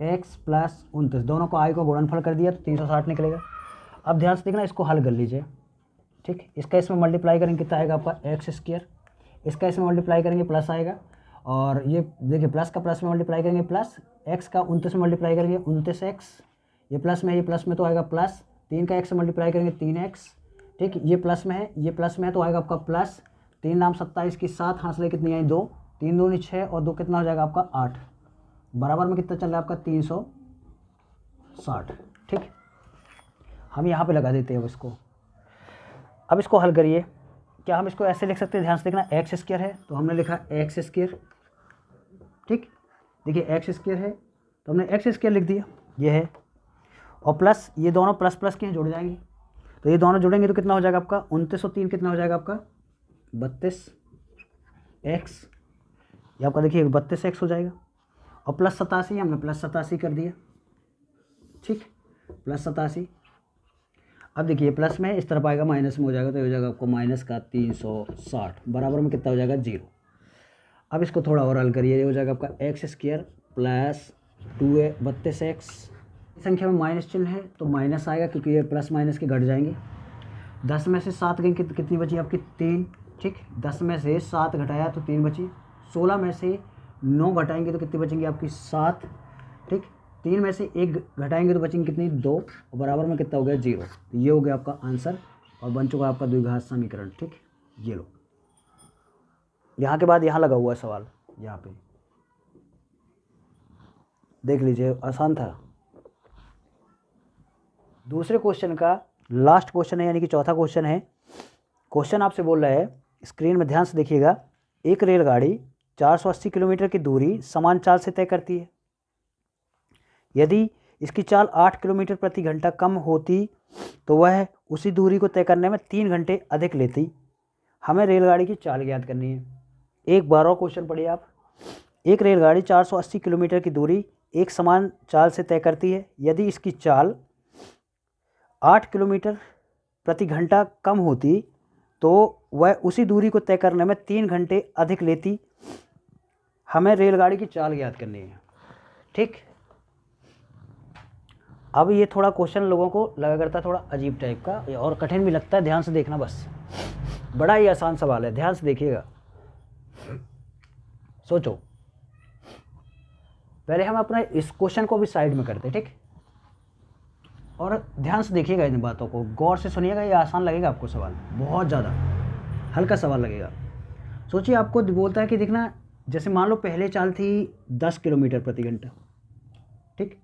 x + 29, दोनों को आयु का गुणनफल कर दिया तो 360 निकलेगा। अब ध्यान से देखना, इसको हल कर लीजिए, ठीक। इसका इसमें मल्टीप्लाई करेंगे कितना आएगा आपका x², इसका इसमें मल्टीप्लाई करेंगे प्लस आएगा, और ये देखिए प्लस का प्लस में मल्टीप्लाई करेंगे प्लस, x का 29 में मल्टीप्लाई करेंगे 29x, ये प्लस में है, ये प्लस में तो आएगा प्लस, 3 का x से मल्टीप्लाई करेंगे 3x, ठीक। ये प्लस में है, ये प्लस में है तो आएगा आपका प्लस, 3 नाम 27 की 7 हाथ से कितनी आई 2, 3 दूनी 6 और 2 कितना हो जाएगा आपका 8, बराबर में कितना चल रहा है आपका 360, ठीक। हम यहाँ पे लगा देते हैं इसको। अब इसको हल करिए, क्या हम इसको ऐसे लिख सकते हैं, ध्यान से देखना, x² है तो हमने लिखा x², ठीक। देखिए x² है तो हमने x² लिख दिया, ये है, और प्लस ये दोनों प्लस प्लस के हैं, जुड़ जाएंगे, तो ये दोनों जुड़ेंगे तो कितना हो जाएगा आपका 29 और 3 कितना हो जाएगा आपका 32x, ये आपका देखिए 32x हो जाएगा, और प्लस 87 हमने प्लस 87 कर दिया, ठीक, प्लस 87। अब देखिए प्लस में इस तरफ आएगा माइनस में हो जाएगा, तो ये हो जाएगा आपको माइनस का 360, बराबर में कितना हो जाएगा 0। अब इसको थोड़ा और हल करिए, ये हो जाएगा आपका x² + 32x, संख्या में माइनस चिन्ह है तो माइनस आएगा, क्योंकि ये प्लस माइनस के घट जाएंगे। 10 में से 7 गई कितनी बची आपकी 3, ठीक। 10 में से 7 घटाया तो 3 बची, 16 में से 9 घटाएंगे तो कितनी बचेंगी आपकी 7, ठीक। 3 में से 1 घटाएंगे तो बचेंगे कितनी 2, और बराबर में कितना हो गया 0। तो ये हो गया आपका आंसर और बन चुका आपका द्विघात समीकरण, ठीक। ये लो, यहाँ के बाद यहाँ लगा हुआ है सवाल, यहाँ पे देख लीजिए, आसान था। दूसरे क्वेश्चन का लास्ट क्वेश्चन है, यानी कि चौथा क्वेश्चन है। क्वेश्चन आपसे बोल रहा है, स्क्रीन में ध्यान से देखिएगा, एक रेलगाड़ी 480 किलोमीटर की दूरी समान चाल से तय करती है। यदि इसकी चाल 8 किलोमीटर प्रति घंटा कम होती तो वह उसी दूरी को तय करने में 3 घंटे अधिक लेती। हमें रेलगाड़ी की चाल ज्ञात करनी है। एक बार और क्वेश्चन पढ़िए आप। एक रेलगाड़ी 480 किलोमीटर की दूरी एक समान चाल से तय करती है। यदि इसकी चाल 8 किलोमीटर प्रति घंटा कम होती तो वह उसी दूरी को तय करने में 3 घंटे अधिक लेती। हमें रेलगाड़ी की चाल ज्ञात करनी है, ठीक। अब ये थोड़ा क्वेश्चन लोगों को लगा करता है थोड़ा अजीब टाइप का और कठिन भी लगता है, ध्यान से देखना, बस बड़ा ही आसान सवाल है, ध्यान से देखिएगा, सोचो। पहले हम अपना इस क्वेश्चन को भी साइड में करते हैं, ठीक। और ध्यान से देखिएगा, इन बातों को गौर से सुनिएगा, ये आसान लगेगा आपको सवाल, बहुत ज़्यादा हल्का सवाल लगेगा। सोचिए, आपको बोलता है कि देखना, जैसे मान लो पहले चाल थी 10 किलोमीटर प्रति घंटा, ठीक।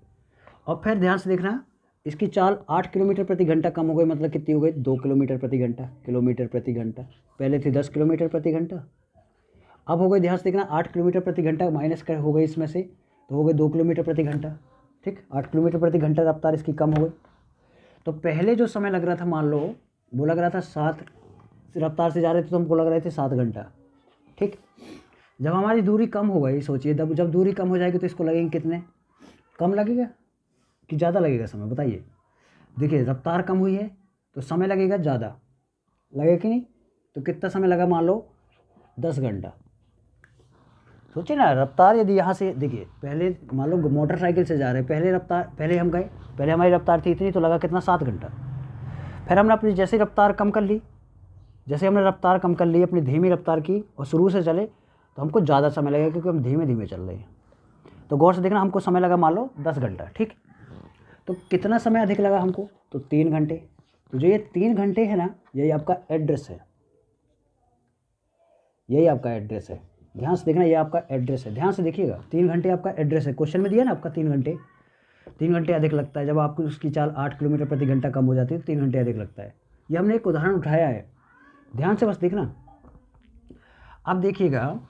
और फिर ध्यान से देखना, इसकी चाल 8 किलोमीटर प्रति घंटा कम हो गई, मतलब कितनी हो गई 2 किलोमीटर प्रति घंटा, किलोमीटर प्रति घंटा। पहले थी 10 किलोमीटर प्रति घंटा, अब हो गई, ध्यान से देखना, 8 किलोमीटर प्रति घंटा माइनस कर हो गई इसमें से, तो हो गई 2 किलोमीटर प्रति घंटा। ठीक, 8 किलोमीटर प्रति घंटा रफ्तार इसकी कम हो गई। तो पहले जो समय लग रहा था, मान लो वो लग रहा था 7 रफ्तार से जा रहे थे तो हमको लग रहे थे 7 घंटा। ठीक, जब हमारी दूरी कम हो गई, सोचिए जब दूरी कम हो जाएगी तो इसको लगेंगे कितने, कम लगेगा कि ज़्यादा लगेगा समय, बताइए। देखिए रफ्तार कम हुई है तो समय लगेगा ज़्यादा, लगेगा कि नहीं। तो कितना समय लगा, मान लो 10 घंटा। सोचिए ना, रफ्तार यदि यहाँ से देखिए, पहले मान लो मोटरसाइकिल से जा रहे हैं, पहले हम गए, पहले हमारी रफ्तार थी इतनी, तो लगा कितना, 7 घंटा। फिर हमने अपनी जैसे रफ्तार कम कर ली, अपनी धीमी रफ्तार की और शुरू से चले तो हमको ज़्यादा समय लगेगा क्योंकि हम धीमे धीमे चल रहे हैं। तो गौर से देखना, हमको समय लगा मान लो 10 घंटा। ठीक, तो कितना समय अधिक लगा हमको, तो 3 घंटे। तो जो ये 3 घंटे है ना, यही आपका एड्रेस है, ध्यान से देखना, ये आपका एड्रेस है। ध्यान से देखिएगा, 3 घंटे आपका एड्रेस है। क्वेश्चन में दिया ना आपका 3 घंटे अधिक लगता है जब आपको उसकी चाल 8 किलोमीटर प्रति घंटा कम हो जाती है तो 3 घंटे अधिक लगता है। ये हमने एक उदाहरण उठाया है, ध्यान से बस देखना। अब देखिएगा,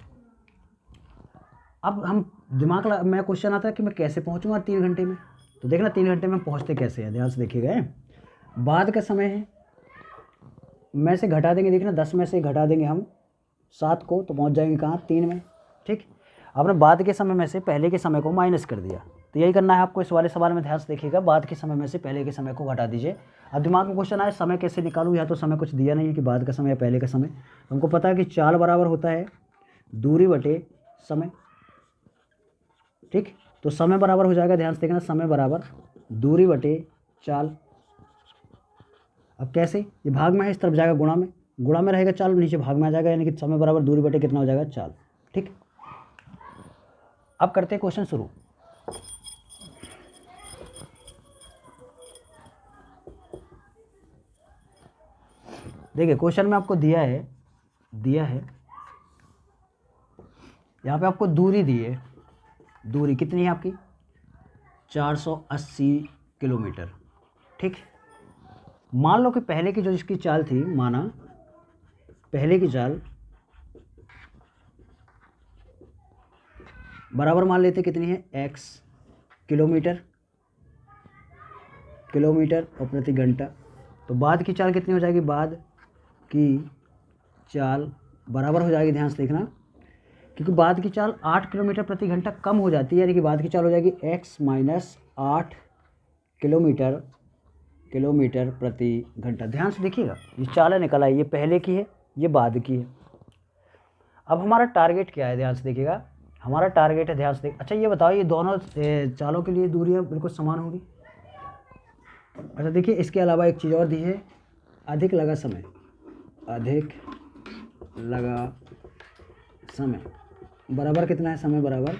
अब हम मैं क्वेश्चन आता है कि मैं कैसे पहुंचूंगा 3 घंटे में, तो देखना 3 घंटे में पहुंचते कैसे हैं, ध्यान से देखिएगा। बाद का समय है, में से घटा देंगे, देखना 10 में से घटा देंगे हम 7 को, तो पहुंच जाएंगे कहाँ, 3 में। ठीक, आपने बाद के समय में से पहले के समय को माइनस कर दिया, तो यही करना है आपको इस वाले सवाल में। ध्यान से देखिएगा, बाद के समय में से पहले के समय को घटा दीजिए। अब दिमाग में क्वेश्चन आए समय कैसे निकालूं, या तो समय कुछ दिया नहीं है कि बाद का समय या पहले का समय। तो हमको पता है कि चाल बराबर होता है दूरी बटे समय। ठीक, तो समय बराबर हो जाएगा, ध्यान से देखना, समय बराबर दूरी बटे चाल। अब कैसे, ये भाग में है, इस तरफ जाएगा गुणा में रहेगा चाल, नीचे भाग में आ जाएगा, यानी कि समय बराबर दूरी बटे कितना हो जाएगा, चाल। ठीक, अब करते हैं क्वेश्चन शुरू। देखिए क्वेश्चन में आपको दिया है यहाँ पे आपको दूरी दी है, दूरी कितनी है आपकी, 480 किलोमीटर। ठीक, मान लो कि पहले की जो इसकी चाल थी, माना पहले की चाल बराबर मान लेते कितनी है, x किलोमीटर और प्रति घंटा। तो बाद की चाल कितनी हो जाएगी, बाद की चाल बराबर हो जाएगी, ध्यान से देखना, क्योंकि बाद की चाल 8 किलोमीटर प्रति घंटा कम हो जाती है, यानी कि बाद की चाल हो जाएगी x माइनस 8 किलोमीटर प्रति घंटा। ध्यान से देखिएगा, ये चाल निकल आई, ये पहले की है, ये बाद की है। अब हमारा टारगेट क्या है, ध्यान से देखिएगा, हमारा टारगेट है, ध्यान से अच्छा ये बताओ, ये दोनों चालों के लिए दूरियां बिल्कुल समान होंगी। अच्छा देखिए, इसके अलावा एक चीज़ और दी है, अधिक लगा समय बराबर कितना है, समय बराबर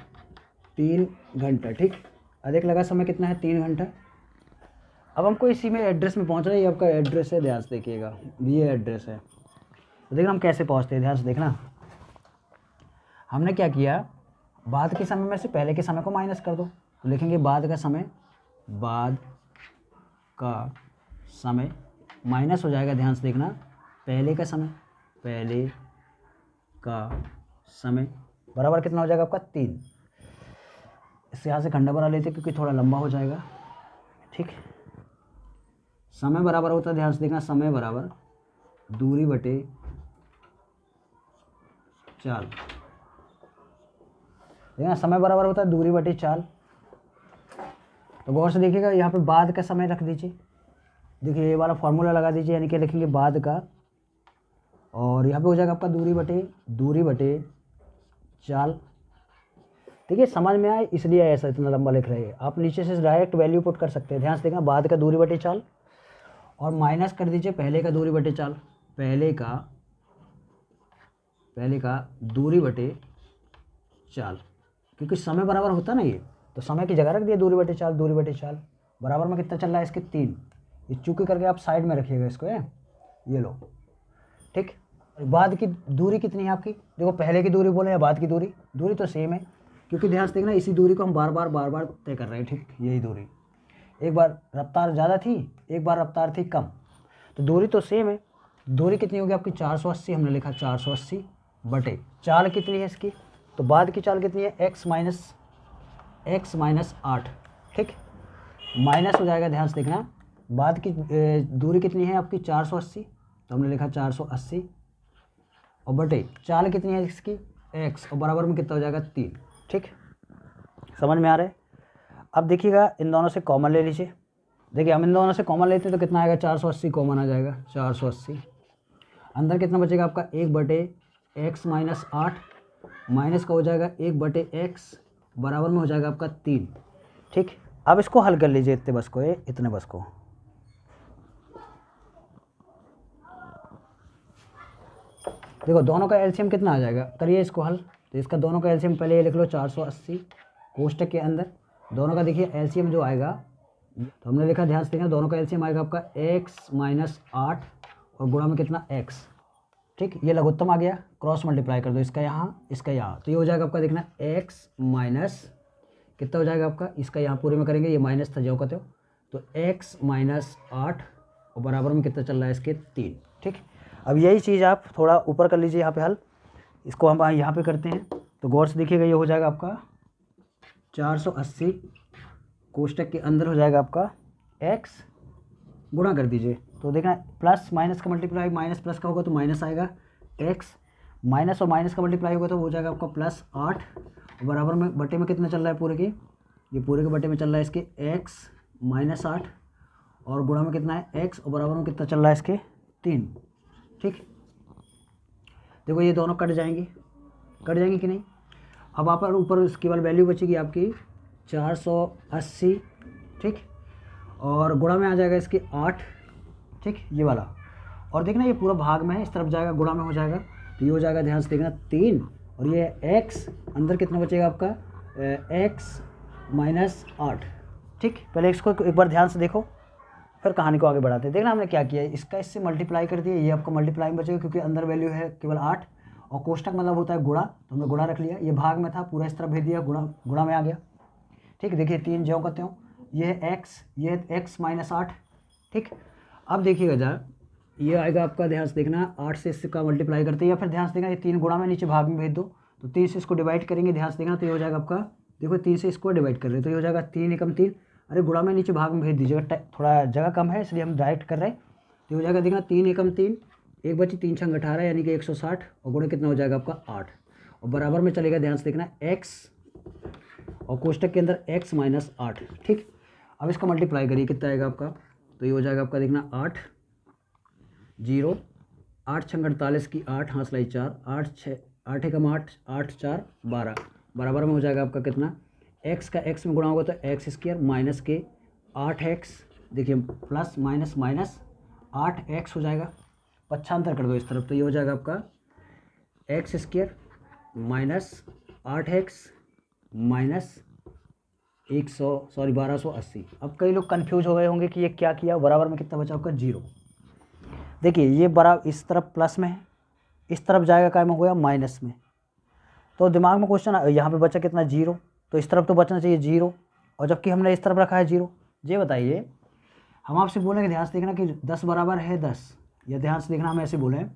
3 घंटा। ठीक, अधिक लगा समय कितना है, 3 घंटा। अब हमको इसी में एड्रेस में पहुंचना है, ये आपका एड्रेस है, ध्यान से देखिएगा, ये एड्रेस है। तो देखना हम कैसे पहुंचते हैं, ध्यान से देखना। हमने क्या किया, बाद के समय में से पहले के समय को माइनस कर दो, तो लिखेंगे बाद का समय माइनस हो जाएगा, ध्यान से देखना, पहले का समय बराबर कितना हो जाएगा आपका, 3। इससे यहाँ से खंडा बना लेते क्योंकि थोड़ा लंबा हो जाएगा। ठीक, समय बराबर होता है, ध्यान से देखना, समय बराबर दूरी बटे चाल। देखना समय बराबर होता है दूरी बटे चाल। तो गौर से देखिएगा, यहाँ पे बाद का समय रख दीजिए, देखिए ये वाला फॉर्मूला लगा दीजिए, यानी कि लिखेंगे बाद का, और यहाँ पे हो जाएगा आपका दूरी बटे चाल। ठीक है, समझ में आए, इसलिए ऐसा इतना लंबा लिख रहे हैं। आप नीचे से डायरेक्ट वैल्यू पुट कर सकते हैं। ध्यान से देखना, बाद का दूरी बटे चाल और माइनस कर दीजिए पहले का दूरी बटे चाल, पहले का दूरी बटे चाल, क्योंकि समय बराबर होता ना ये, तो समय की जगह रख दिया दूरी बटे चाल बराबर में कितना चल रहा है इसके 3। ये चूके करके आप साइड में रखिएगा इसको, है ये लो। ठीक, बाद की दूरी कितनी है आपकी, देखो पहले की दूरी बोले या बाद की दूरी तो सेम है, क्योंकि ध्यान से देखना इसी दूरी को हम बार बार तय कर रहे हैं। ठीक, यही दूरी, एक बार रफ्तार ज़्यादा थी, एक बार रफ्तार थी कम, तो दूरी तो सेम है। दूरी कितनी होगी आपकी, 480, हमने लिखा 480, बटे चाल कितनी है इसकी, तो बाद की चाल कितनी है x माइनस 8, ठीक, माइनस हो जाएगा, ध्यान से देखना, बाद की दूरी कितनी है आपकी 480, तो हमने लिखा 480 और बटे चाल कितनी है इसकी x और बराबर में कितना हो जाएगा 3, ठीक, समझ में आ रहा है। अब देखिएगा इन दोनों से कॉमन ले लीजिए, देखिए हम इन दोनों से कॉमन लेते हैं तो कितना आएगा 480 कॉमन आ जाएगा, 480 अंदर कितना बचेगा आपका 1 बटे x माइनस 8 माइनस का हो जाएगा 1 बटे x बराबर में हो जाएगा आपका 3, ठीक। अब इसको हल कर लीजिए, इतने बस को, इतने बस को, देखो दोनों का एलसीएम कितना आ जाएगा, करिए इसको हल। तो इसका दोनों का एलसीएम पहले ये लिख लो 480 कोष्टक के अंदर, दोनों का देखिए एलसीएम जो आएगा, तो हमने लिखा, ध्यान से देखना, दोनों का एलसीएम आएगा आपका x माइनस 8 और गुणा में कितना x, ठीक, ये लघुत्तम आ गया, क्रॉस मल्टीप्लाई कर दो, इसका यहाँ इसका यहाँ, तो ये हो जाएगा आपका देखना x माइनस कितना हो जाएगा आपका, इसका यहाँ पूरे में करेंगे, ये माइनस था जो कहते हो, तो x माइनस 8 और बराबर में कितना चल रहा है इसके 3, ठीक। अब यही चीज़ आप थोड़ा ऊपर कर लीजिए यहाँ पे हल, इसको हम यहाँ पे करते हैं, तो गौर से देखिएगा, ये हो जाएगा आपका 480 कोष्टक के अंदर हो जाएगा आपका x, गुणा कर दीजिए, तो देखना प्लस माइनस का मल्टीप्लाई माइनस प्लस का होगा तो माइनस आएगा, x माइनस और माइनस का मल्टीप्लाई होगा तो हो जाएगा आपका प्लस 8 और बराबर में बटे में कितना चल रहा है पूरे के, ये पूरे के बटे में चल रहा है इसके x माइनस 8 और गुणा में कितना है x और बराबर में कितना चल रहा है इसके 3, ठीक। देखो ये दोनों कट जाएंगे कि नहीं। अब आप ऊपर इसकी वाली वैल्यू बचेगी आपकी 480, ठीक, और गुणा में आ जाएगा इसके 8, ठीक, ये वाला, और देखना ये पूरा भाग में है, इस तरफ जाएगा गुणा में हो जाएगा, तो ये हो जाएगा, ध्यान से देखना 3 और ये x अंदर कितना बचेगा आपका x माइनस 8, ठीक। पहले इसको एक बार ध्यान से देखो, फिर कहानी को आगे बढ़ाते हैं। देखना हमने क्या किया है, इसका इससे मल्टीप्लाई कर दिया, ये आपका मल्टीप्लाई में बचेगा क्योंकि अंदर वैल्यू है केवल 8 और कोष्टक मतलब होता है गुणा, तो हमने गुणा रख लिया, ये भाग में था पूरा इस तरफ भेज दिया, गुणा में आ गया, ठीक। देखिए 3 जो कहते हो, ये है x, ये है x माइनस 8, ठीक। अब देखिएगा जरा, ये आएगा आपका, ध्यान से देखना, 8 से इसका मल्टीप्लाई करते हैं, या फिर ध्यान से देखना ये 3 गुणा में नीचे भाग में भेज दो, तो 3 से इसको डिवाइड करेंगे, ध्यान से देखना, तो ये हो जाएगा आपका, देखो 3 से इसको डिवाइड कर रहे हैं तो ये हो जाएगा 3 एकम 3, अरे गुणा में नीचे भाग में भेज दीजिएगा, थोड़ा जगह कम है इसलिए हम डायरेक्ट कर रहे हैं, तो हो जाएगा देखना 3 एकम 3, एक बची 3 छंग 18 यानी कि 160 और गुणा कितना हो जाएगा आपका 8 और बराबर में चलेगा, ध्यान से देखना, x और कोष्टक के अंदर x माइनस 8, ठीक। अब इसका मल्टीप्लाई करिए, कितना आएगा आपका, तो ये हो जाएगा आपका देखना 8 0 8 छंग 48 की 8 हाँ सलाई 4 8 एकम 8 8 4 12 बराबर में हो जाएगा आपका कितना, x का x में गुणा होगा तो एक्स स्क्वायर माइनस के 8x, देखिए प्लस माइनस माइनस 8x हो जाएगा, पच्छांतर कर दो इस तरफ, तो ये हो जाएगा आपका x square minus 8x minus 1280। अब कई लोग कंफ्यूज हो गए होंगे कि ये क्या किया, बराबर में कितना बचा आपका 0। देखिए ये बराबर इस तरफ प्लस में है, इस तरफ जाएगा कायम हो गया माइनस में, तो दिमाग में क्वेश्चन यहाँ पे बचा कितना 0, तो इस तरफ तो बचना चाहिए 0 और जबकि हमने इस तरफ रखा है 0। ये बताइए, हम आपसे बोलेंगे, ध्यान से देखना कि 10 बराबर है 10, या ध्यान से देखना हम ऐसे बोलें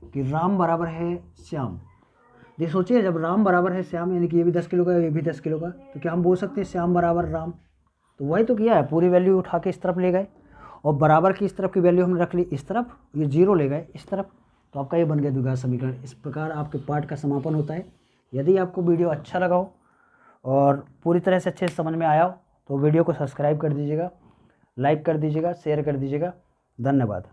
कि राम बराबर है श्याम। ये सोचिए जब राम बराबर है श्याम यानी कि ये भी 10 किलो का ये भी 10 किलो का, तो क्या हम बोल सकते हैं श्याम बराबर राम, तो वही तो किया है, पूरी वैल्यू उठा के इस तरफ ले गए और बराबर की इस तरफ की वैल्यू हमने रख ली इस तरफ, ये 0 ले गए इस तरफ, तो आपका ये बन गया द्विघात समीकरण। इस प्रकार आपके पाठ का समापन होता है। यदि आपको वीडियो अच्छा लगा हो और पूरी तरह से अच्छे से समझ में आया हो तो वीडियो को सब्सक्राइब कर दीजिएगा, लाइक कर दीजिएगा, शेयर कर दीजिएगा। धन्यवाद।